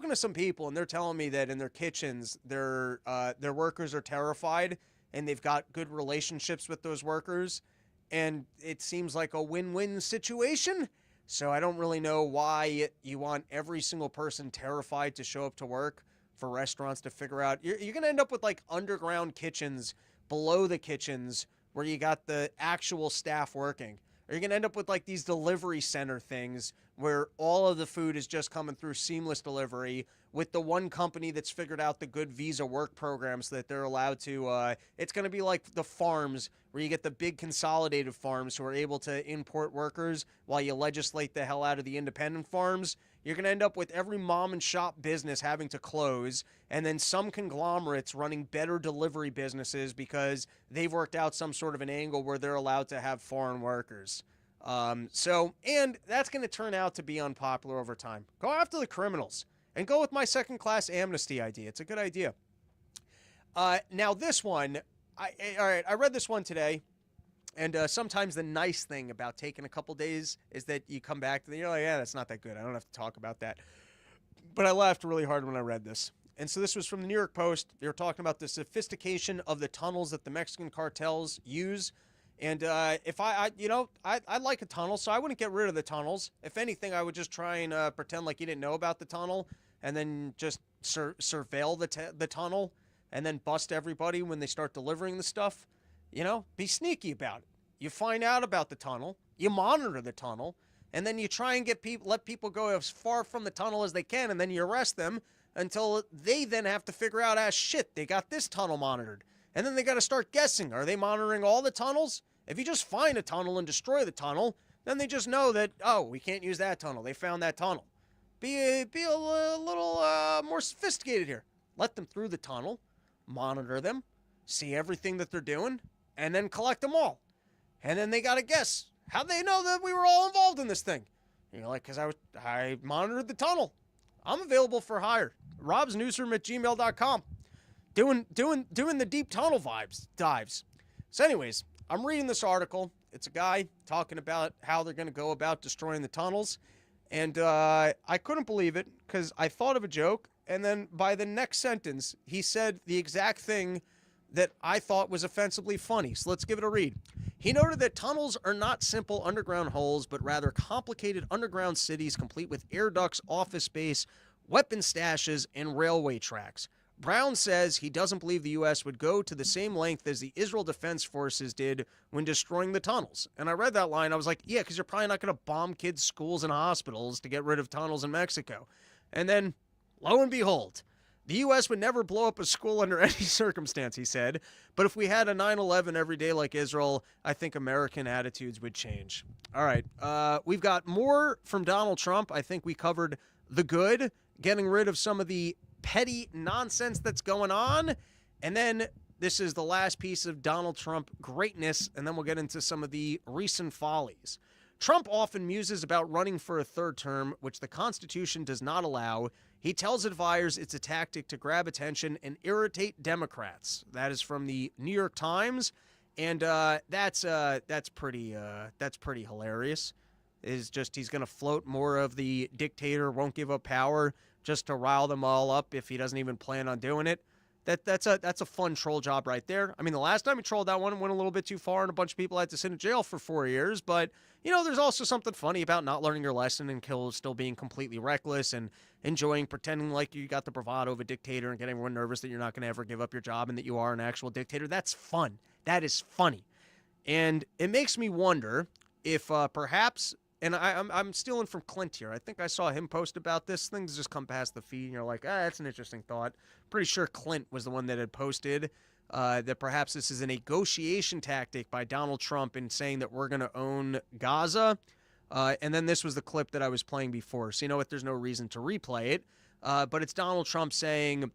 to some people, and they're telling me that in their kitchens, their workers are terrified, and they've got good relationships with those workers, and it seems like a win-win situation. So I don't really know why you want every single person terrified to show up to work for restaurants to figure out. You're going to end up with like underground kitchens below the kitchens where you got the actual staff working. Or you're going to end up with like these delivery center things where all of the food is just coming through seamless delivery with the one company that's figured out the good visa work programs that they're allowed to. It's going to be like the farms where you get the big consolidated farms who are able to import workers while you legislate the hell out of the independent farms. You're going to end up with every mom and shop business having to close, and then some conglomerates running better delivery businesses because they've worked out some sort of an angle where they're allowed to have foreign workers. And that's going to turn out to be unpopular over time. Go after the criminals and go with my second-class amnesty idea. It's a good idea. Now this one, I read this one today, and sometimes the nice thing about taking a couple days is that you come back to you're like, yeah, that's not that good. I don't have to talk about that. But I laughed really hard when I read this. And so this was from the New York Post. They were talking about the sophistication of the tunnels that the Mexican cartels use. And if I like a tunnel, so I wouldn't get rid of the tunnels. If anything, I would just try and pretend like you didn't know about the tunnel, and then just surveil the tunnel, and then bust everybody when they start delivering the stuff. Be sneaky about it. You find out about the tunnel, you monitor the tunnel, and then you try and let people go as far from the tunnel as they can, and then you arrest them until they then have to figure out, shit, they got this tunnel monitored. And then they got to start guessing. Are they monitoring all the tunnels? If you just find a tunnel and destroy the tunnel, then they just know that, we can't use that tunnel. They found that tunnel. Be a little more sophisticated here. Let them through the tunnel, monitor them, see everything that they're doing, and then collect them all. And then they got to guess. How'd they know that we were all involved in this thing? And you're like, because I monitored the tunnel. I'm available for hire. robsnewsroom@gmail.com. Doing the deep tunnel dives. So anyways, I'm reading this article. It's a guy talking about how they're going to go about destroying the tunnels. And I couldn't believe it because I thought of a joke. And then by the next sentence, he said the exact thing that I thought was offensively funny. So let's give it a read. He noted that tunnels are not simple underground holes, but rather complicated underground cities complete with air ducts, office space, weapon stashes, and railway tracks. Brown says he doesn't believe the U.S. would go to the same length as the Israel Defense Forces did when destroying the tunnels. And I read that line. I was like, yeah, because you're probably not going to bomb kids' schools and hospitals to get rid of tunnels in Mexico. And then, lo and behold, the U.S. would never blow up a school under any circumstance, he said. But if we had a 9/11 every day like Israel, I think American attitudes would change. All right. We've got more from Donald Trump. I think we covered the good, getting rid of some of the petty nonsense that's going on. And then this is the last piece of Donald Trump greatness, and then we'll get into some of the recent follies. Trump often muses about running for a third term, which the Constitution does not allow. He tells advisors it's a tactic to grab attention and irritate Democrats. That is from the New York Times, and that's pretty hilarious. Is just he's going to float more of the dictator won't give up power just to rile them all up if he doesn't even plan on doing it. That's a fun troll job right there. I mean, the last time he trolled that one went a little bit too far, and a bunch of people had to sit in jail for 4 years. But, there's also something funny about not learning your lesson and still being completely reckless and pretending like you got the bravado of a dictator and getting everyone nervous that you're not going to ever give up your job and that you are an actual dictator. That's fun. That is funny. And it makes me wonder if perhaps... And I'm stealing from Clint here. I think I saw him post about this. Things just come past the feed, and you're like, that's an interesting thought. Pretty sure Clint was the one that had posted that perhaps this is a negotiation tactic by Donald Trump in saying that we're going to own Gaza. And then this was the clip that I was playing before. So you know what? There's no reason to replay it. But it's Donald Trump saying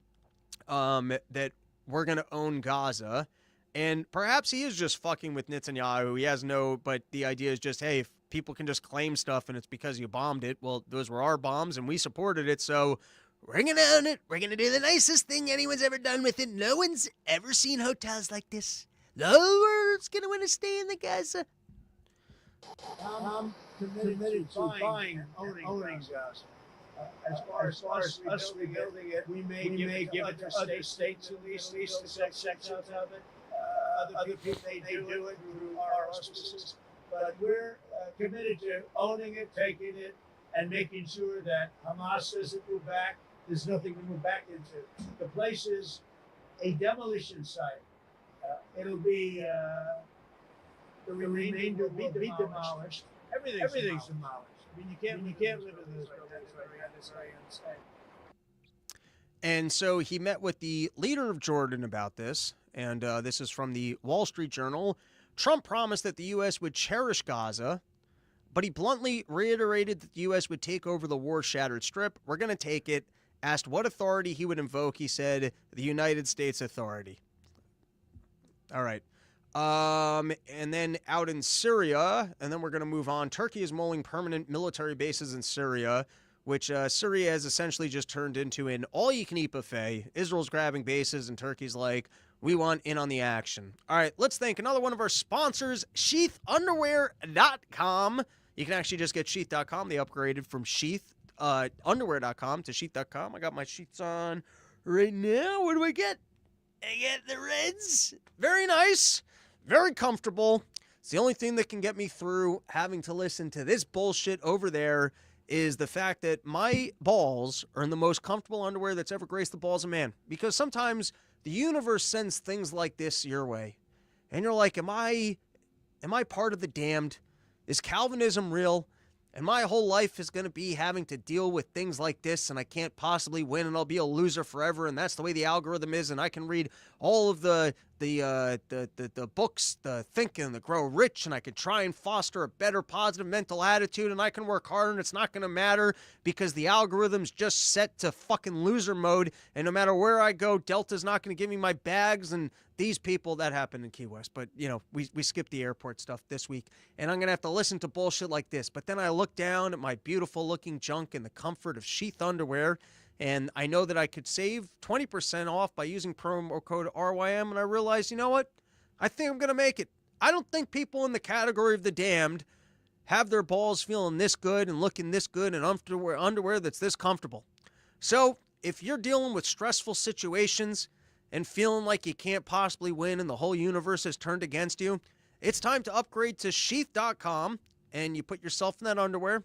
that we're going to own Gaza. And perhaps he is just fucking with Netanyahu. He has but the idea is just, hey, if people can just claim stuff and it's because you bombed it, well, those were our bombs and we supported it, so we're going to own it. We're going to do the nicest thing anyone's ever done with it. No one's ever seen hotels like this. The world's going to want to stay in the Gaza. I'm committed to buying and owning Gaza. As far as us rebuilding it, we may give it to other states at least sections of it. Other people may do it through our auspices, but we're committed to owning it, taking it, and making sure that Hamas doesn't move back. There's nothing to move back into. The place is a demolition site. It'll be the remainder will be demolished. Everything's demolished. I mean, you can't live in those buildings. I understand. And so he met with the leader of Jordan about this, and this is from the Wall Street Journal. Trump promised that the U.S. would cherish Gaza, but he bluntly reiterated that the U.S. would take over the war-shattered strip. We're going to take it. Asked what authority he would invoke, he said, the United States authority. All right. And then out in Syria, and then we're going to move on. Turkey is mulling permanent military bases in Syria, which Syria has essentially just turned into an all-you-can-eat buffet. Israel's grabbing bases, and Turkey's like, we want in on the action. All right, let's thank another one of our sponsors, sheathunderwear.com. You can actually just get sheath.com. They upgraded from sheathunderwear.com to sheath.com. I got my sheets on right now. What do I get? I get the Reds. Very nice. Very comfortable. It's the only thing that can get me through having to listen to this bullshit over there is the fact that my balls are in the most comfortable underwear that's ever graced the balls of man. Because sometimes the universe sends things like this your way. And you're like, am I part of the damned? Is Calvinism real? And my whole life is going to be having to deal with things like this, and I can't possibly win, and I'll be a loser forever, and that's the way the algorithm is, and I can read all of the books, the Think and the Grow Rich, and I can try and foster a better positive mental attitude, and I can work harder, and it's not going to matter because the algorithm's just set to fucking loser mode, and no matter where I go, Delta's not going to give me my bags, and these people, that happened in Key West, but, you know, we skipped the airport stuff this week, and I'm going to have to listen to bullshit like this. But then I look down at my beautiful-looking junk in the comfort of Sheath underwear, and I know that I could save 20% off by using promo code RYM, and I realize, you know what? I think I'm going to make it. I don't think people in the category of the damned have their balls feeling this good and looking this good in underwear that's this comfortable. So if you're dealing with stressful situations and feeling like you can't possibly win and the whole universe has turned against you, it's time to upgrade to sheath.com, and you put yourself in that underwear.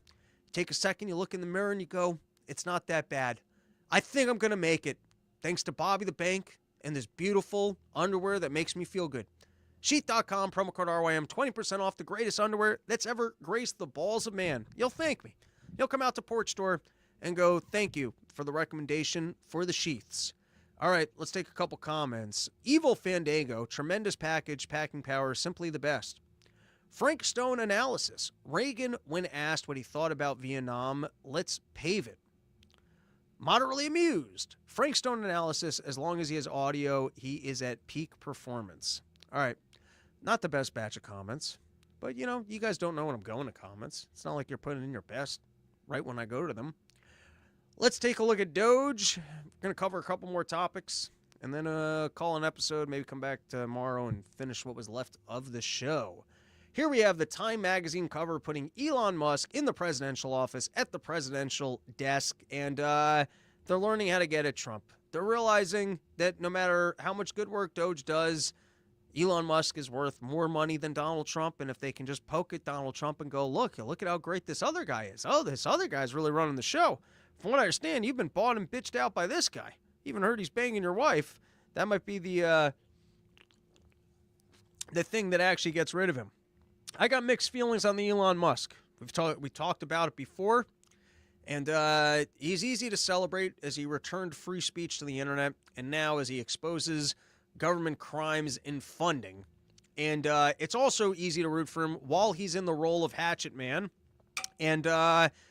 Take a second, you look in the mirror, and you go, it's not that bad. I think I'm going to make it, thanks to Bobby the Bank and this beautiful underwear that makes me feel good. Sheath.com, promo code RYM, 20% off the greatest underwear that's ever graced the balls of man. You'll thank me. You'll come out to Porch Store and go, thank you for the recommendation for the sheaths. All right, let's take a couple comments. Evil Fandango, tremendous package, packing power, simply the best. Frank Stone analysis. Reagan, when asked what he thought about Vietnam, let's pave it. Moderately amused. Frank Stone analysis, as long as he has audio, he is at peak performance. All right, not the best batch of comments, but, you know, you guys don't know when I'm going to comments. It's not like you're putting in your best right when I go to them. Let's take a look at DOGE. We're going to cover a couple more topics and then call an episode, maybe come back tomorrow and finish what was left of the show. Here we have the Time magazine cover putting Elon Musk in the presidential office at the presidential desk, and they're learning how to get at Trump. They're realizing that no matter how much good work DOGE does, Elon Musk is worth more money than Donald Trump, and if they can just poke at Donald Trump and go, look at how great this other guy is. Oh, this other guy's really running the show. From what I understand, you've been bought and bitched out by this guy. Even heard he's banging your wife. That might be the thing that actually gets rid of him. I got mixed feelings on the Elon Musk. We talked about it before, and he's easy to celebrate as he returned free speech to the internet, and now as he exposes government crimes in funding. And it's also easy to root for him while he's in the role of Hatchet Man, and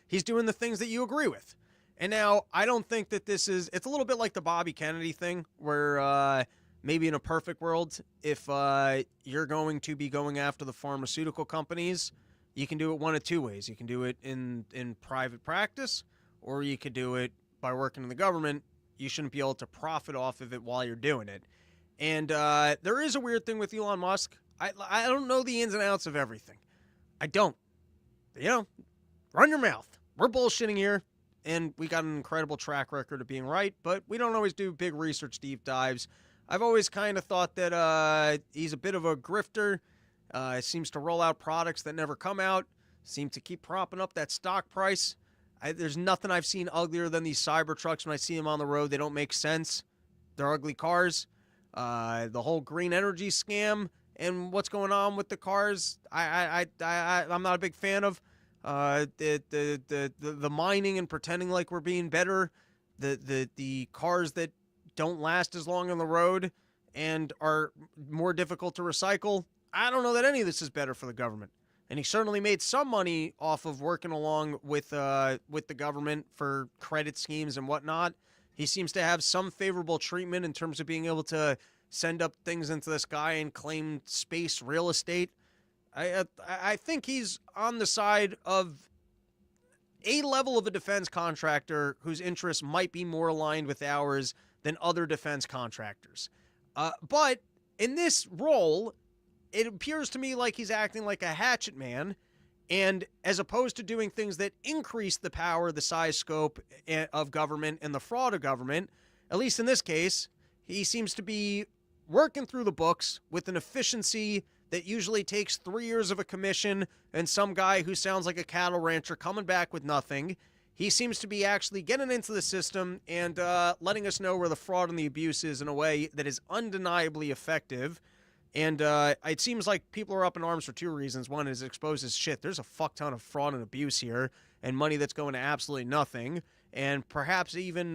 he's doing the things that you agree with. And now, I don't think that it's a little bit like the Bobby Kennedy thing, where maybe in a perfect world, if you're going to be going after the pharmaceutical companies, you can do it one of two ways. You can do it in private practice, or you could do it by working in the government. You shouldn't be able to profit off of it while you're doing it. And there is a weird thing with Elon Musk. I don't know the ins and outs of everything. I don't. You know, run your mouth. We're bullshitting here. And we got an incredible track record of being right, but we don't always do big research deep dives. I've always kind of thought that he's a bit of a grifter. Seems to roll out products that never come out. Seem to keep propping up that stock price. There's nothing I've seen uglier than these Cybertrucks when I see them on the road. They don't make sense. They're ugly cars. The whole green energy scam and what's going on with the cars, I'm not a big fan of. the mining and pretending like we're being better, the cars that don't last as long on the road and are more difficult to recycle. I don't know that any of this is better for the government. And he certainly made some money off of working along with the government for credit schemes and whatnot. He seems to have some favorable treatment in terms of being able to send up things into the sky and claim space real estate. I think he's on the side of a level of a defense contractor whose interests might be more aligned with ours than other defense contractors. But in this role, it appears to me like he's acting like a hatchet man, and as opposed to doing things that increase the power, the size, scope of government and the fraud of government, at least in this case, he seems to be working through the books with an efficiency that usually takes 3 years of a commission and some guy who sounds like a cattle rancher coming back with nothing. He seems to be actually getting into the system and letting us know where the fraud and the abuse is in a way that is undeniably effective. And it seems like people are up in arms for two reasons. One is it exposes shit. There's a fuck ton of fraud and abuse here and money that's going to absolutely nothing. And perhaps even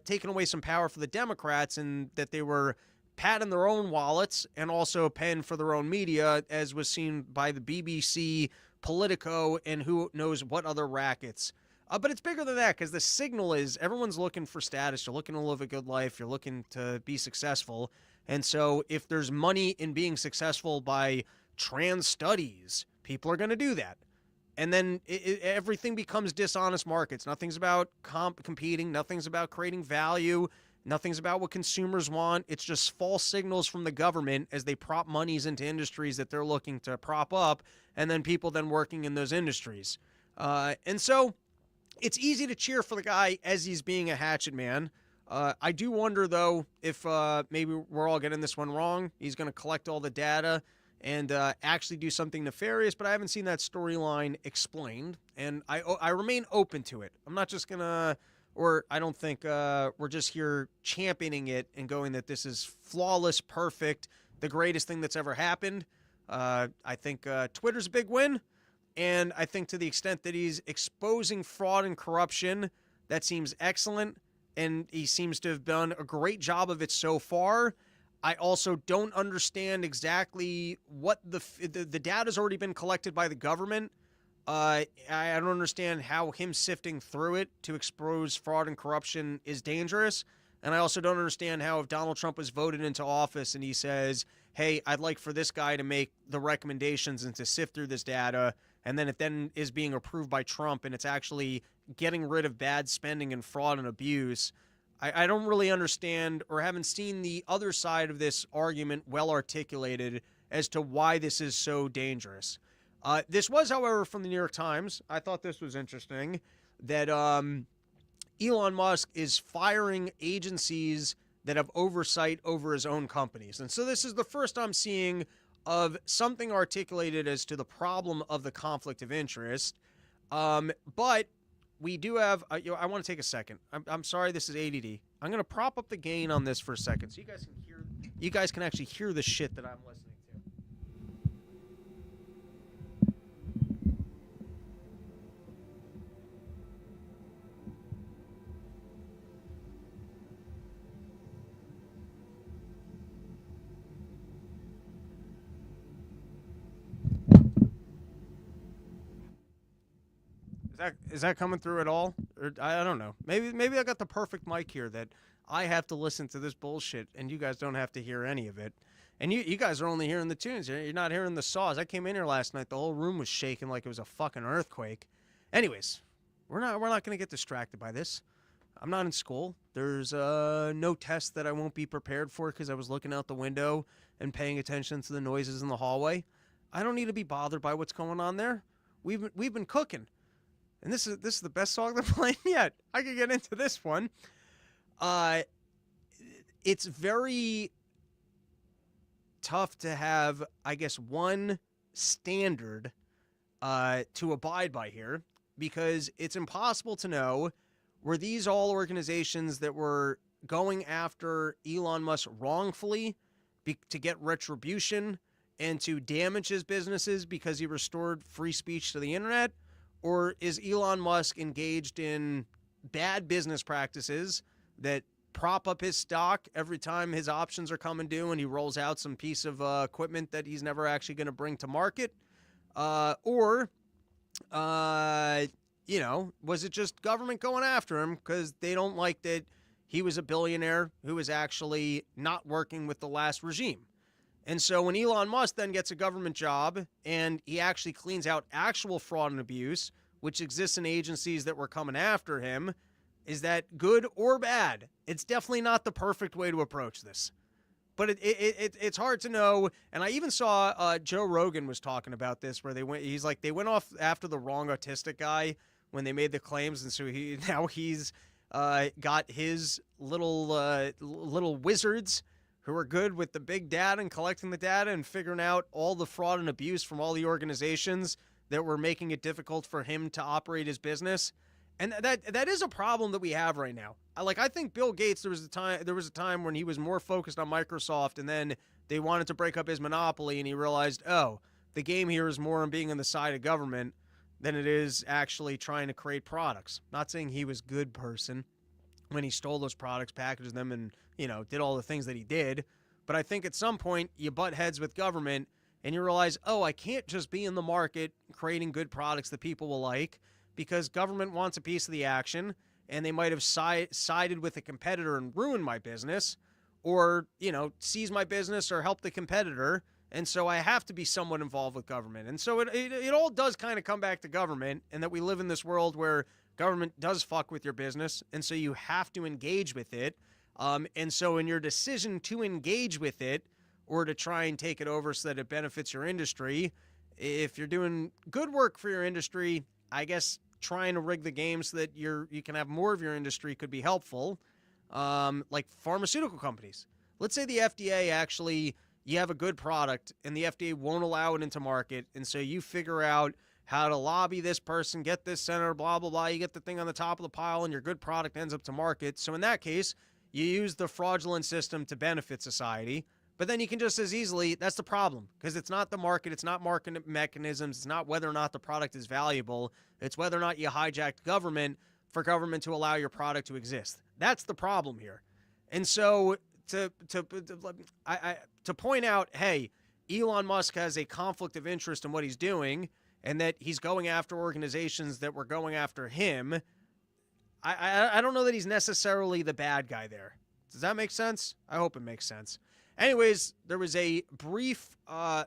taking away some power for the Democrats and that they were patting their own wallets and also paying for their own media, as was seen by the BBC, Politico, and who knows what other rackets. But it's bigger than that because the signal is everyone's looking for status. You're looking to live a good life. You're looking to be successful. And so if there's money in being successful by trans studies, people are going to do that. And then everything becomes dishonest markets. Nothing's about competing. Nothing's about creating value. Nothing's about what consumers want. It's just false signals from the government as they prop monies into industries that they're looking to prop up, and then people then working in those industries. And so it's easy to cheer for the guy as he's being a hatchet man. I do wonder, though, if maybe we're all getting this one wrong. He's going to collect all the data and actually do something nefarious, but I haven't seen that storyline explained, and I remain open to it. I'm not just going to, or I don't think we're just here championing it and going that this is flawless, perfect, the greatest thing that's ever happened. I think Twitter's a big win, and I think to the extent that he's exposing fraud and corruption, that seems excellent. And he seems to have done a great job of it so far. I also don't understand exactly what the data's already been collected by the government. I don't understand how him sifting through it to expose fraud and corruption is dangerous. And I also don't understand how if Donald Trump was voted into office and he says, hey, I'd like for this guy to make the recommendations and to sift through this data, and then it then is being approved by Trump and it's actually getting rid of bad spending and fraud and abuse. I don't really understand or haven't seen the other side of this argument well articulated as to why this is so dangerous. This was, however, from the New York Times. I thought this was interesting that Elon Musk is firing agencies that have oversight over his own companies. And so this is the first I'm seeing of something articulated as to the problem of the conflict of interest. But we do have, I want to take a second. I'm sorry, this is ADD. I'm going to prop up the gain on this for a second so you guys can actually hear the shit that I'm listening to. Is that coming through at all? Or I don't know. Maybe I got the perfect mic here that I have to listen to this bullshit and you guys don't have to hear any of it. And you guys are only hearing the tunes. You're not hearing the saws. I came in here last night. The whole room was shaking like it was a fucking earthquake. Anyways, we're not going to get distracted by this. I'm not in school. There's no test that I won't be prepared for because I was looking out the window and paying attention to the noises in the hallway. I don't need to be bothered by what's going on there. We've been cooking. And this is the best song they're playing yet. I could get into this one. It's very tough to have, I guess, one standard to abide by here because it's impossible to know were these all organizations that were going after Elon Musk wrongfully to get retribution and to damage his businesses because he restored free speech to the internet? Or is Elon Musk engaged in bad business practices that prop up his stock every time his options are coming due and he rolls out some piece of equipment that he's never actually going to bring to market? Or was it just government going after him because they don't like that he was a billionaire who was actually not working with the last regime? And so when Elon Musk then gets a government job and he actually cleans out actual fraud and abuse, which exists in agencies that were coming after him, is that good or bad? It's definitely not the perfect way to approach this. But it's hard to know. And I even saw Joe Rogan was talking about this, where they went off after the wrong autistic guy when they made the claims, and so he's got his little wizards who are good with the big data and collecting the data and figuring out all the fraud and abuse from all the organizations that were making it difficult for him to operate his business. And that is a problem that we have right now. I think Bill Gates, there was a time when he was more focused on Microsoft, and then they wanted to break up his monopoly, and he realized, the game here is more on being on the side of government than it is actually trying to create products. Not saying he was a good person when he stole those products, packaged them, and, did all the things that he did. But I think at some point you butt heads with government and you realize, I can't just be in the market creating good products that people will like, because government wants a piece of the action and they might have sided with a competitor and ruined my business, or, seize my business or help the competitor. And so I have to be somewhat involved with government. And so it all does kind of come back to government, and that we live in this world where government does fuck with your business. And so you have to engage with it. And so in your decision to engage with it or to try and take it over so that it benefits your industry, if you're doing good work for your industry, I guess trying to rig the game so that you can have more of your industry could be helpful. Like pharmaceutical companies. Let's say the FDA actually, you have a good product and the FDA won't allow it into market. And so you figure out how to lobby this person, get this senator, blah, blah, blah. You get the thing on the top of the pile and your good product ends up to market. So in that case, you use the fraudulent system to benefit society. But then you can just as easily, that's the problem, because it's not the market, it's not market mechanisms, it's not whether or not the product is valuable, it's whether or not you hijacked government for government to allow your product to exist. That's the problem here. And so to point out, hey, Elon Musk has a conflict of interest in what he's doing, and that he's going after organizations that were going after him, I don't know that he's necessarily the bad guy there. Does that make sense? I hope it makes sense. Anyways, there was a brief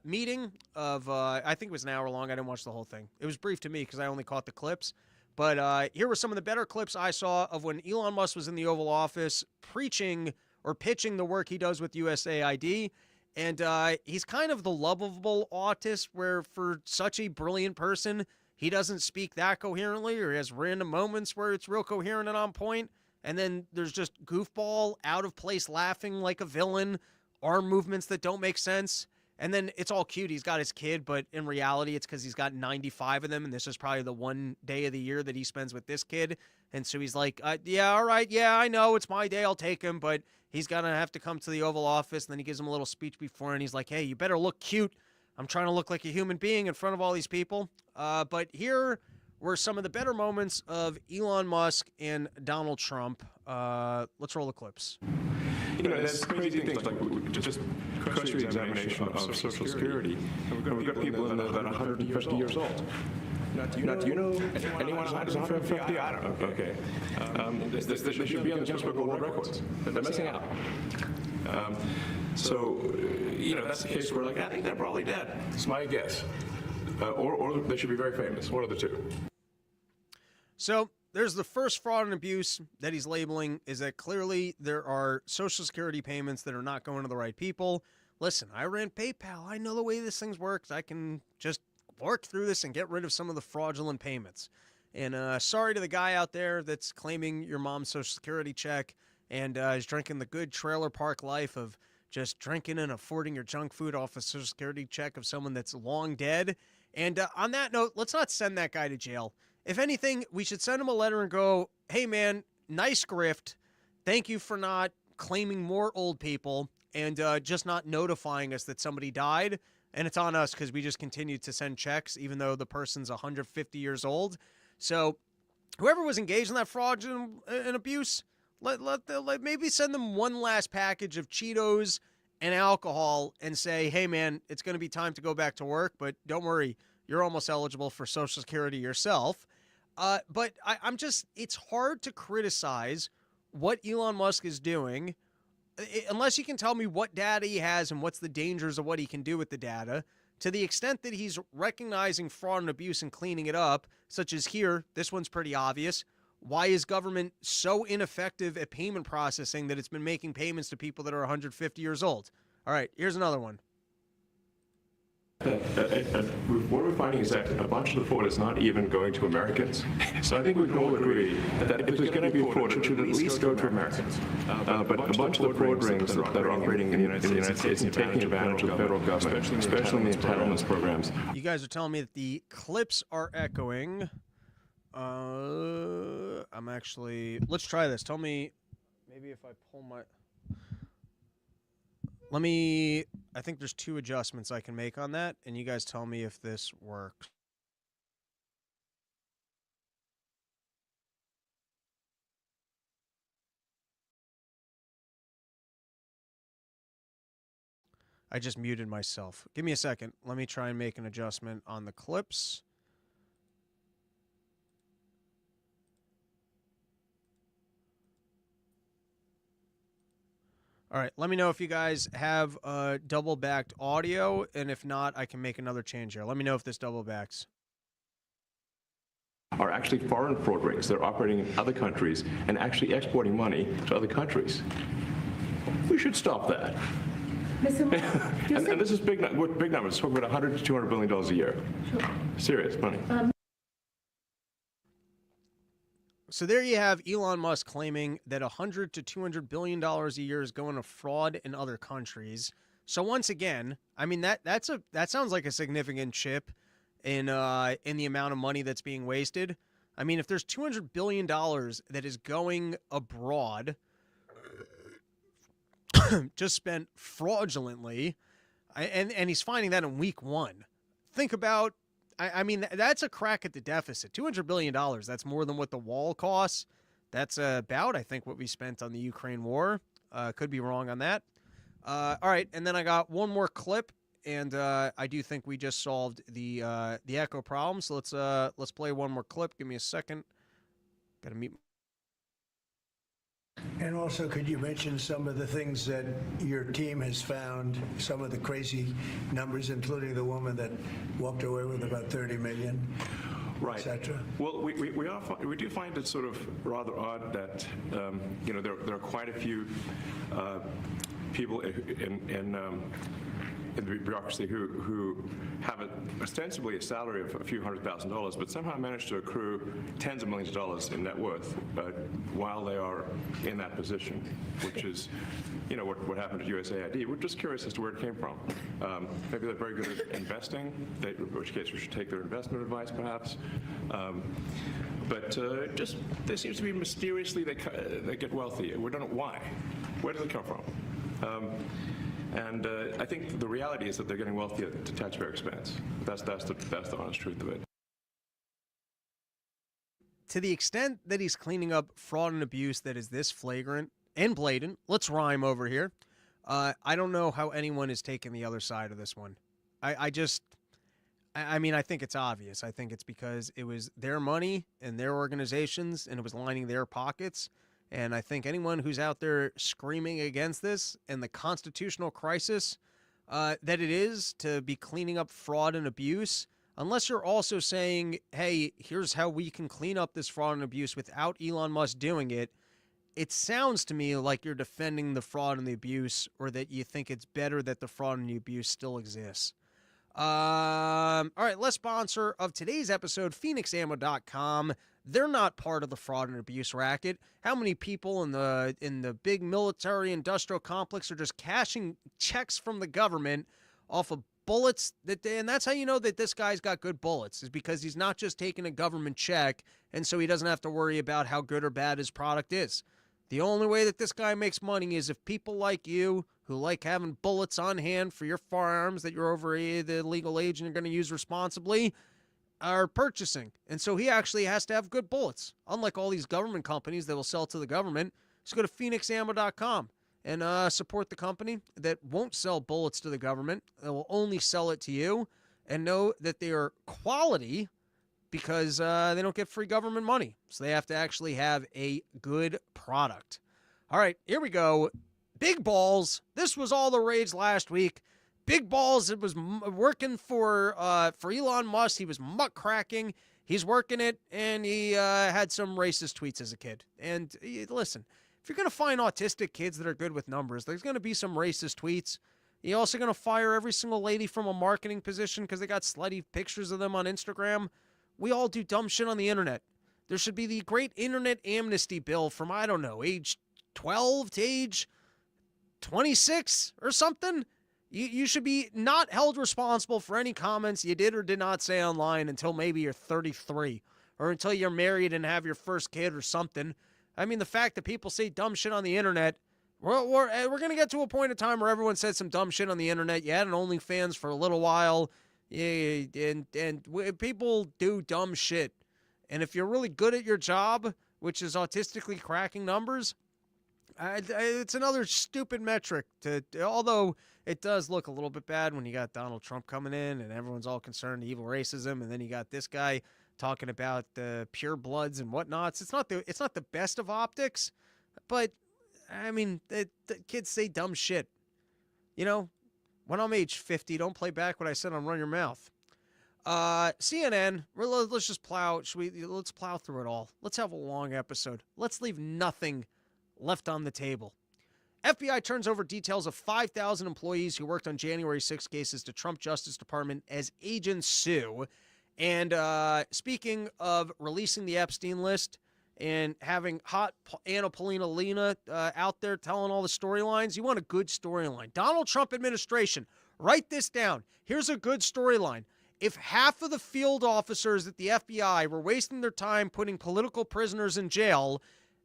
meeting of, I think it was an hour long. I didn't watch the whole thing. It was brief to me because I only caught the clips. But here were some of the better clips I saw of when Elon Musk was in the Oval Office preaching or pitching the work he does with USAID. And he's kind of the lovable autist, where for such a brilliant person, he doesn't speak that coherently, or he has random moments where it's real coherent and on point. And then there's just goofball, out of place laughing like a villain, arm movements that don't make sense. And then it's all cute. He's got his kid, but in reality, it's because he's got 95 of them. And this is probably the one day of the year that he spends with this kid. And so he's like, yeah, all right. Yeah, I know it's my day. I'll take him. But he's going to have to come to the Oval Office. And then he gives him a little speech before. And he's like, hey, you better look cute. I'm trying to look like a human being in front of all these people. But here were some of the better moments of Elon Musk and Donald Trump. Let's roll the clips. That's crazy things like just cursory examination of Social Security. And we've got people in there that are 150 years old. Now, do you know anyone who's 150? I don't know. Okay. They should be on the Guinness Book of World Records. They're missing out. That's the case where, I think they're probably dead. It's my guess. Or they should be very famous. One of the two. So there's the first fraud and abuse that he's labeling, is that clearly there are Social Security payments that are not going to the right people. Listen, I ran PayPal. I know the way this thing works. I can just work through this and get rid of some of the fraudulent payments. And sorry to the guy out there that's claiming your mom's Social Security check and is drinking the good trailer park life of just drinking and affording your junk food off a Social Security check of someone that's long dead. And on that note, let's not send that guy to jail. If anything, we should send him a letter and go, hey, man, nice grift. Thank you for not claiming more old people and just not notifying us that somebody died. and it's on us because we just continue to send checks even though the person's 150 years old. So whoever was engaged in that fraud and abuse, let maybe send them one last package of Cheetos and alcohol and say, hey, man, it's going to be time to go back to work, but don't worry, you're almost eligible for Social Security yourself. But I'm just, it's hard to criticize what Elon Musk is doing unless you can tell me what data he has and what's the dangers of what he can do with the data. To the extent that he's recognizing fraud and abuse and cleaning it up, such as here, this one's pretty obvious. Why is government so ineffective at payment processing that it's been making payments to people that are 150 years old? All right, here's another one. What we're finding is that a bunch of the fraud is not even going to Americans. So I think we can all agree that if there's going to be fraud, it should at least go to Americans. But a bunch of the fraud rings that are operating in the United States and taking advantage of the federal government, especially in the entitlements programs. You guys are telling me that the clips are echoing. I'm actually... Let's try this. Tell me... Maybe if I pull my... Let me... I think there's 2 adjustments I can make on that, and you guys tell me if this works. I just muted myself. Give me a second. Let me try and make an adjustment on the clips. All right, let me know if you guys have double-backed audio, and if not, I can make another change here. Let me know if this double-backs. Are actually foreign fraud rings. They're operating in other countries and actually exporting money to other countries. We should stop that. And this is big numbers. We're talking about $100 to $200 billion a year. Sure. Serious money. So there you have Elon Musk claiming that $100 to $200 billion a year is going to fraud in other countries. So once again, I mean that sounds like a significant chip in the amount of money that's being wasted. I mean, if there's $200 billion that is going abroad, just spent fraudulently, and he's finding that in week 1. Think about. I mean, that's a crack at the deficit. $200 billion, that's more than what the wall costs. That's about, I think, what we spent on the Ukraine war. Could be wrong on that. All right, and then I got one more clip, and I do think we just solved the echo problem. So let's play one more clip. Give me a second. Got to mute. And also, could you mention some of the things that your team has found, some of the crazy numbers, including the woman that walked away with about $30 million, right, etc.? Well, we do find it sort of rather odd that there are quite a few people in the bureaucracy who have ostensibly a salary of a few $100,000, but somehow manage to accrue tens of millions of dollars in net worth while they are in that position, which is, what happened at USAID. We're just curious as to where it came from. Maybe they're very good at investing, in which case we should take their investment advice, perhaps. But they seem to be mysteriously, they get wealthy. We don't know why. Where does it come from? And I think the reality is that they're getting wealthy at taxpayer expense. That's the honest truth of it. To the extent that he's cleaning up fraud and abuse that is this flagrant and blatant, let's rhyme over here. I don't know how anyone is taking the other side of this one. I mean, I think it's obvious. I think it's because it was their money and their organizations, and it was lining their pockets. And I think anyone who's out there screaming against this and the constitutional crisis that it is to be cleaning up fraud and abuse, unless you're also saying, hey, here's how we can clean up this fraud and abuse without Elon Musk doing it, it sounds to me like you're defending the fraud and the abuse, or that you think it's better that the fraud and the abuse still exists. All right, last sponsor of today's episode, PhoenixAmmo.com. They're not part of the fraud and abuse racket. How many people in the big military industrial complex are just cashing checks from the government off of bullets and that's how you know that this guy's got good bullets, is because he's not just taking a government check, and so he doesn't have to worry about how good or bad his product is. The only way that this guy makes money is if people like you who like having bullets on hand for your firearms that you're over the legal age and you're going to use responsibly are purchasing. And so he actually has to have good bullets. Unlike all these government companies that will sell to the government, just go to phoenixammo.com and support the company that won't sell bullets to the government. They will only sell it to you, and know that they are quality because they don't get free government money. So they have to actually have a good product. All right, here we go. Big Ballz. This was all the rage last week. Big Ballz, it was working for Elon Musk. He was muck cracking. He's working it, and he had some racist tweets as a kid. And listen, if you're going to find autistic kids that are good with numbers, there's going to be some racist tweets. You're also going to fire every single lady from a marketing position because they got slutty pictures of them on Instagram. We all do dumb shit on the internet. There should be the great internet amnesty bill from, I don't know, age 12 to age 26 or something. You should be not held responsible for any comments you did or did not say online until maybe you're 33 or until you're married and have your first kid or something. I mean, the fact that people say dumb shit on the internet, we're going to get to a point in time where everyone said some dumb shit on the internet. You had an OnlyFans for a little while, and people do dumb shit. And if you're really good at your job, which is autistically cracking numbers, it's another stupid metric. Although it does look a little bit bad when you got Donald Trump coming in and everyone's all concerned evil racism, and then you got this guy talking about the pure bloods and whatnots. It's not the best of optics, but I mean, the kids say dumb shit. You know, when I'm age 50, don't play back what I said on Run Your Mouth. CNN, let's just plow. Let's plow through it all. Let's have a long episode. Let's leave nothing left on the table. FBI turns over details of 5,000 employees who worked on January 6 cases to Trump Justice Department as agents sue. And speaking of releasing the Epstein list and having hot Anna Paulina Lena out there telling all the storylines, you want a good storyline. Donald Trump administration, write this down. Here's a good storyline. If half of the field officers at the FBI were wasting their time putting political prisoners in jail,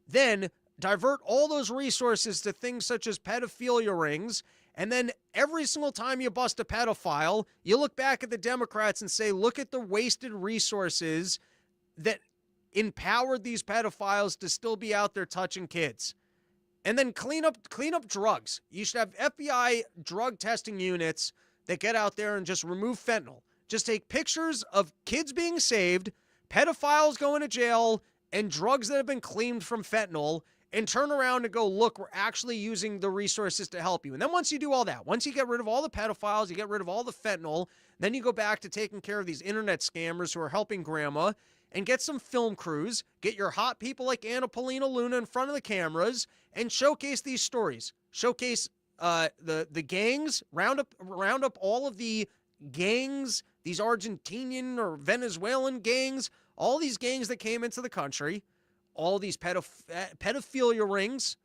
then divert all those resources to things such as pedophilia rings, and then every single time you bust a pedophile, you look back at the Democrats and say, look at the wasted resources that empowered these pedophiles to still be out there touching kids. And then clean up drugs. You should have FBI drug testing units that get out there and just remove fentanyl. Just take pictures of kids being saved, pedophiles going to jail, and drugs that have been cleaned from fentanyl, and turn around and go, look, we're actually using the resources to help you. And then once you do all that, once you get rid of all the pedophiles, you get rid of all the fentanyl, then you go back to taking care of these internet scammers who are helping grandma, and get some film crews, get your hot people like Anna Paulina Luna in front of the cameras, and showcase these stories. Showcase the gangs, round up all of the gangs, these Argentinian or Venezuelan gangs, all these gangs that came into the country, all these pedophilia rings,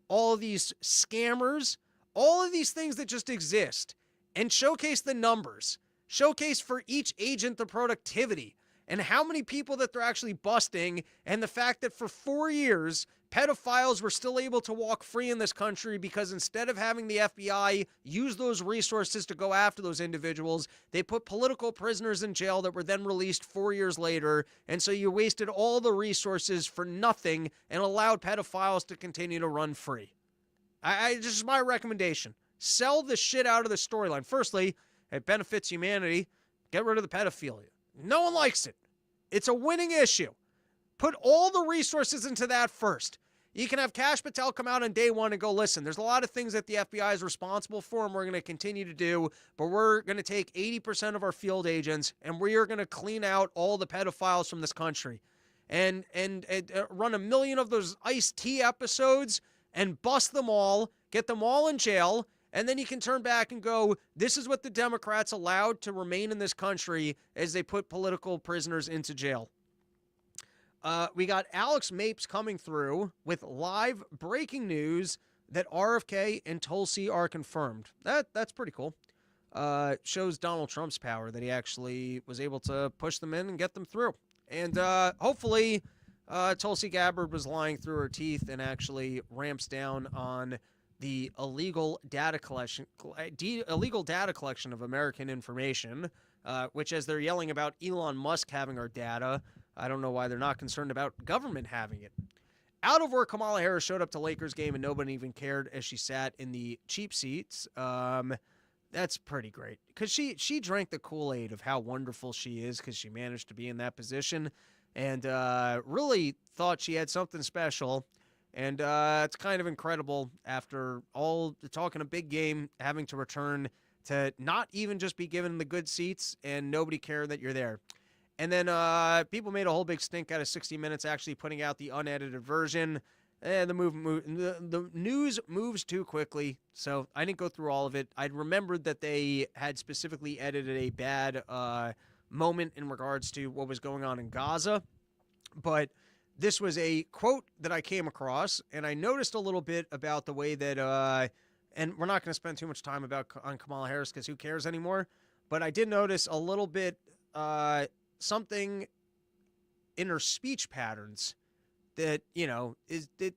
all of these scammers, all of these things that just exist, and showcase the numbers. Showcase for each agent the productivity and how many people that they're actually busting, and the fact that for 4 years, pedophiles were still able to walk free in this country because instead of having the FBI use those resources to go after those individuals, they put political prisoners in jail that were then released 4 years later. And so you wasted all the resources for nothing and allowed pedophiles to continue to run free. This is my recommendation. Sell the shit out of the storyline. Firstly, it benefits humanity. Get rid of the pedophilia. No one likes it. It's a winning issue. Put all the resources into that first. You can have Kash Patel come out on day one and go, listen, there's a lot of things that the FBI is responsible for and we're going to continue to do, but we're going to take 80% of our field agents and we are going to clean out all the pedophiles from this country. And run 1 million of those Ice-T episodes and bust them all, get them all in jail, and then you can turn back and go, this is what the Democrats allowed to remain in this country as they put political prisoners into jail. We got Alex Mapes coming through with live breaking news that RFK and Tulsi are confirmed. That's pretty cool. Shows Donald Trump's power that he actually was able to push them in and get them through. And hopefully Tulsi Gabbard was lying through her teeth and actually ramps down on the illegal data collection of American information, which, as they're yelling about Elon Musk having our data, I don't know why they're not concerned about government having it. Out of work, Kamala Harris showed up to Lakers game and nobody even cared as she sat in the cheap seats. That's pretty great because she drank the Kool-Aid of how wonderful she is because she managed to be in that position and really thought she had something special. And it's kind of incredible after all the talking a big game, having to return to not even just be given the good seats and nobody cared that you're there. And then people made a whole big stink out of 60 Minutes actually putting out the unedited version. The news moves too quickly, so I didn't go through all of it. I remembered that they had specifically edited a bad moment in regards to what was going on in Gaza, but this was a quote that I came across, and I noticed a little bit about the way that, and we're not going to spend too much time on Kamala Harris because who cares anymore, but I did notice a little bit something in her speech patterns that, all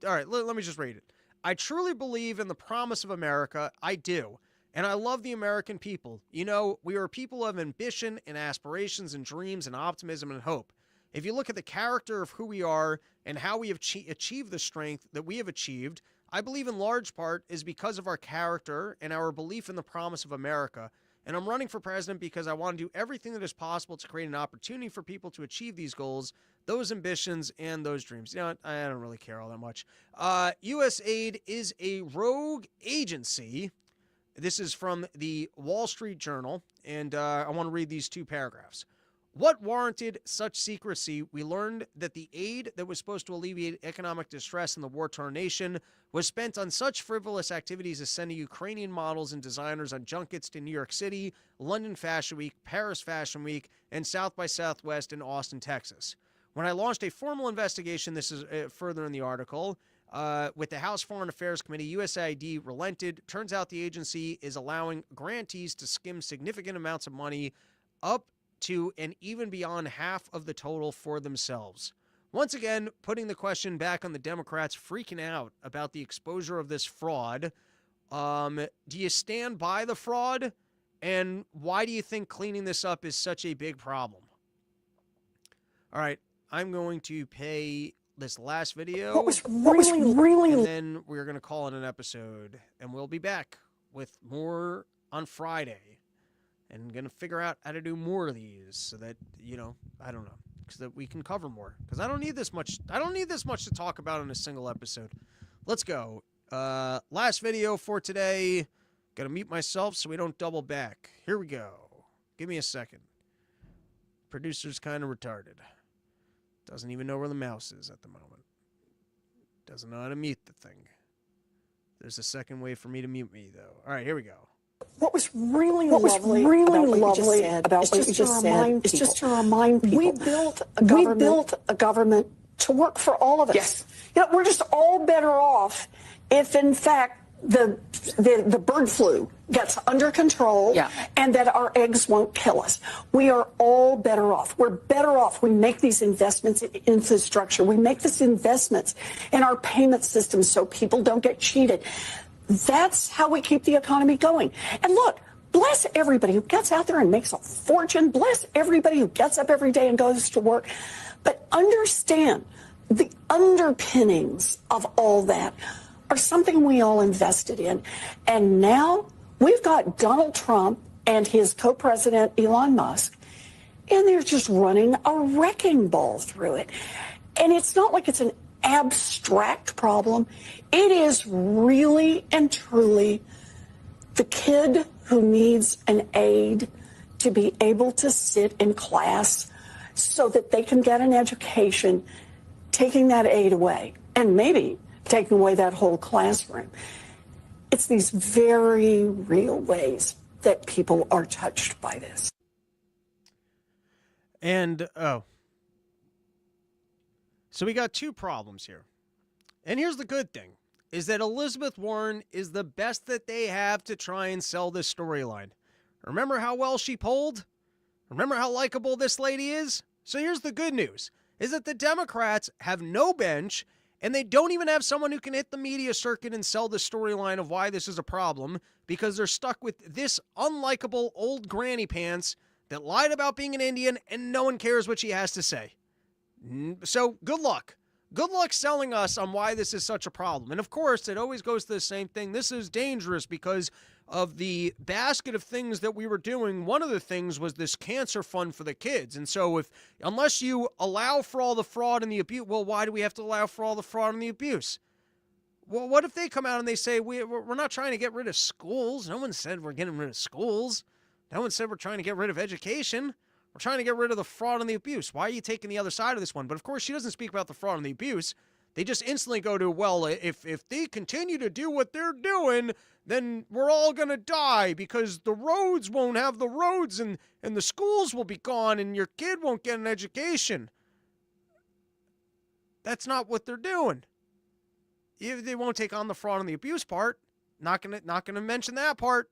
right, let me just read it. I truly believe in the promise of America. I do. And I love the American people. We are people of ambition and aspirations and dreams and optimism and hope. If you look at the character of who we are and how we have achieved the strength that we have achieved, I believe in large part is because of our character and our belief in the promise of America. And I'm running for president because I want to do everything that is possible to create an opportunity for people to achieve these goals, those ambitions, and those dreams. I don't really care all that much. USAID is a rogue agency. This is from the Wall Street Journal, and I want to read these two paragraphs. What warranted such secrecy? We learned that the aid that was supposed to alleviate economic distress in the war-torn nation was spent on such frivolous activities as sending Ukrainian models and designers on junkets to New York City, London Fashion Week, Paris Fashion Week, and South by Southwest in Austin, Texas. When I launched a formal investigation, this is further in the article, with the House Foreign Affairs Committee, USAID relented. Turns out the agency is allowing grantees to skim significant amounts of money up to and even beyond half of the total for themselves. Once again, putting the question back on the Democrats freaking out about the exposure of this fraud. Do you stand by the fraud? And why do you think cleaning this up is such a big problem? All right, I'm going to play this last video. What was really and then we're going to call it an episode. And we'll be back with more on Friday. And going to figure out how to do more of these so that, I don't know, so that we can cover more. Because I don't need this much. I don't need this much to talk about in a single episode. Let's go. Last video for today. Got to mute myself so we don't double back. Here we go. Give me a second. Producer's kind of retarded. Doesn't even know where the mouse is at the moment. Doesn't know how to mute the thing. There's a second way for me to mute me, though. All right, here we go. What was really lovely about what you just said is just to remind people we built a government to work for all of us. Yes. We're just all better off if, in fact, the bird flu gets under control and that our eggs won't kill us. We are all better off. We're better off. We make these investments in infrastructure. We make these investments in our payment system so people don't get cheated. That's how we keep the economy going. And look, bless everybody who gets out there and makes a fortune. Bless everybody who gets up every day and goes to work. But understand the underpinnings of all that are something we all invested in. And now we've got Donald Trump and his co-president, Elon Musk, and they're just running a wrecking ball through it. And it's not like it's an abstract problem. It is really and truly the kid who needs an aid to be able to sit in class so that they can get an education, taking that aid away and maybe taking away that whole classroom. It's these very real ways that people are touched by this. And, so we got two problems here. And here's the good thing, is that Elizabeth Warren is the best that they have to try and sell this storyline. Remember how well she polled? Remember how likable this lady is? So here's the good news, is that the Democrats have no bench, And they don't even have someone who can hit the media circuit and sell the storyline of why this is a problem, because they're stuck with this unlikable old granny pants that lied about being an Indian, and no one cares what she has to say. So good luck. Good luck selling us on why this is such a problem. And of course, it always goes to the same thing. This is dangerous because of the basket of things that we were doing. One of the things was this cancer fund for the kids. And so unless you allow for all the fraud and the abuse, well, why do we have to allow for all the fraud and the abuse? Well, what if they come out and they say, we're not trying to get rid of schools. No one said we're getting rid of schools. No one said we're trying to get rid of education. We're trying to get rid of the fraud and the abuse. Why are you taking the other side of this one? But of course, she doesn't speak about the fraud and the abuse. They just instantly go to, well, if they continue to do what they're doing, then we're all going to die because the roads won't have the roads and the schools will be gone and your kid won't get an education. That's not what they're doing. They won't take on the fraud and the abuse part. Not gonna mention that part.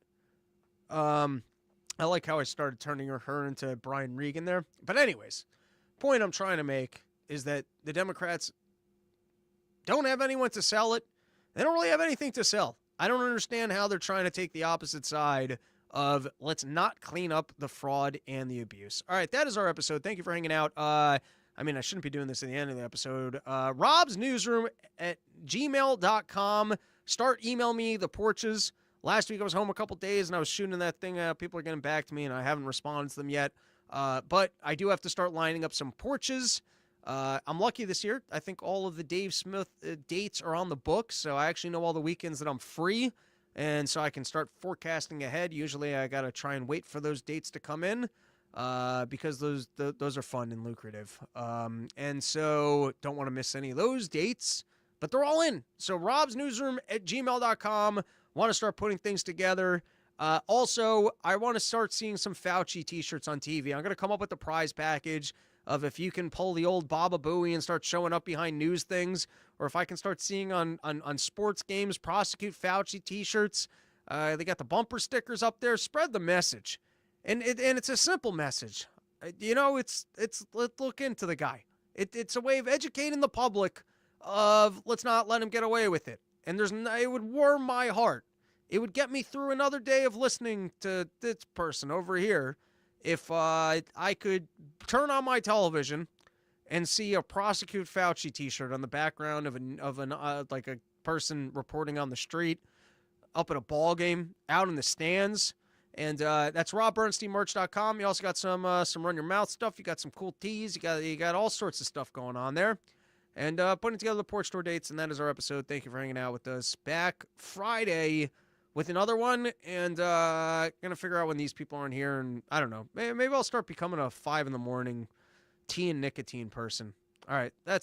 I like how I started turning her into Brian Regan there. But anyways, point I'm trying to make is that the Democrats don't have anyone to sell it. They don't really have anything to sell. I don't understand how they're trying to take the opposite side of let's not clean up the fraud and the abuse. All right, that is our episode. Thank you for hanging out. I shouldn't be doing this at the end of the episode. Rob's Newsroom at gmail.com. Start email me the porches. Last week I was home a couple days and I was shooting that thing. People are getting back to me and I haven't responded to them yet. But I do have to start lining up some porches. I'm lucky this year. I think all of the Dave Smith dates are on the books. So I actually know all the weekends that I'm free. And so I can start forecasting ahead. Usually I got to try and wait for those dates to come in because those are fun and lucrative. And so don't want to miss any of those dates. But they're all in. So Rob's Newsroom at gmail.com. Want to start putting things together. Also, I want to start seeing some Fauci t-shirts on TV. I'm going to come up with a prize package of if you can pull the old Baba Booey and start showing up behind news things, or if I can start seeing on sports games, prosecute Fauci t-shirts. They got the bumper stickers up there. Spread the message. And it's a simple message. Let's look into the guy. It's a way of educating the public of let's not let him get away with it. And it would warm my heart. It would get me through another day of listening to this person over here if I could turn on my television and see a prosecute Fauci t-shirt on the background of a person reporting on the street, up at a ball game, out in the stands. And that's robbernsteinmerch.com. You also got some Run Your Mouth stuff. You got some cool tees. You got all sorts of stuff going on there. And putting together the porch tour dates, and that is our episode. Thank you for hanging out with us. Back Friday with another one, and gonna figure out when these people aren't here. And I don't know, maybe I'll start becoming a 5 a.m. tea and nicotine person. All right, that's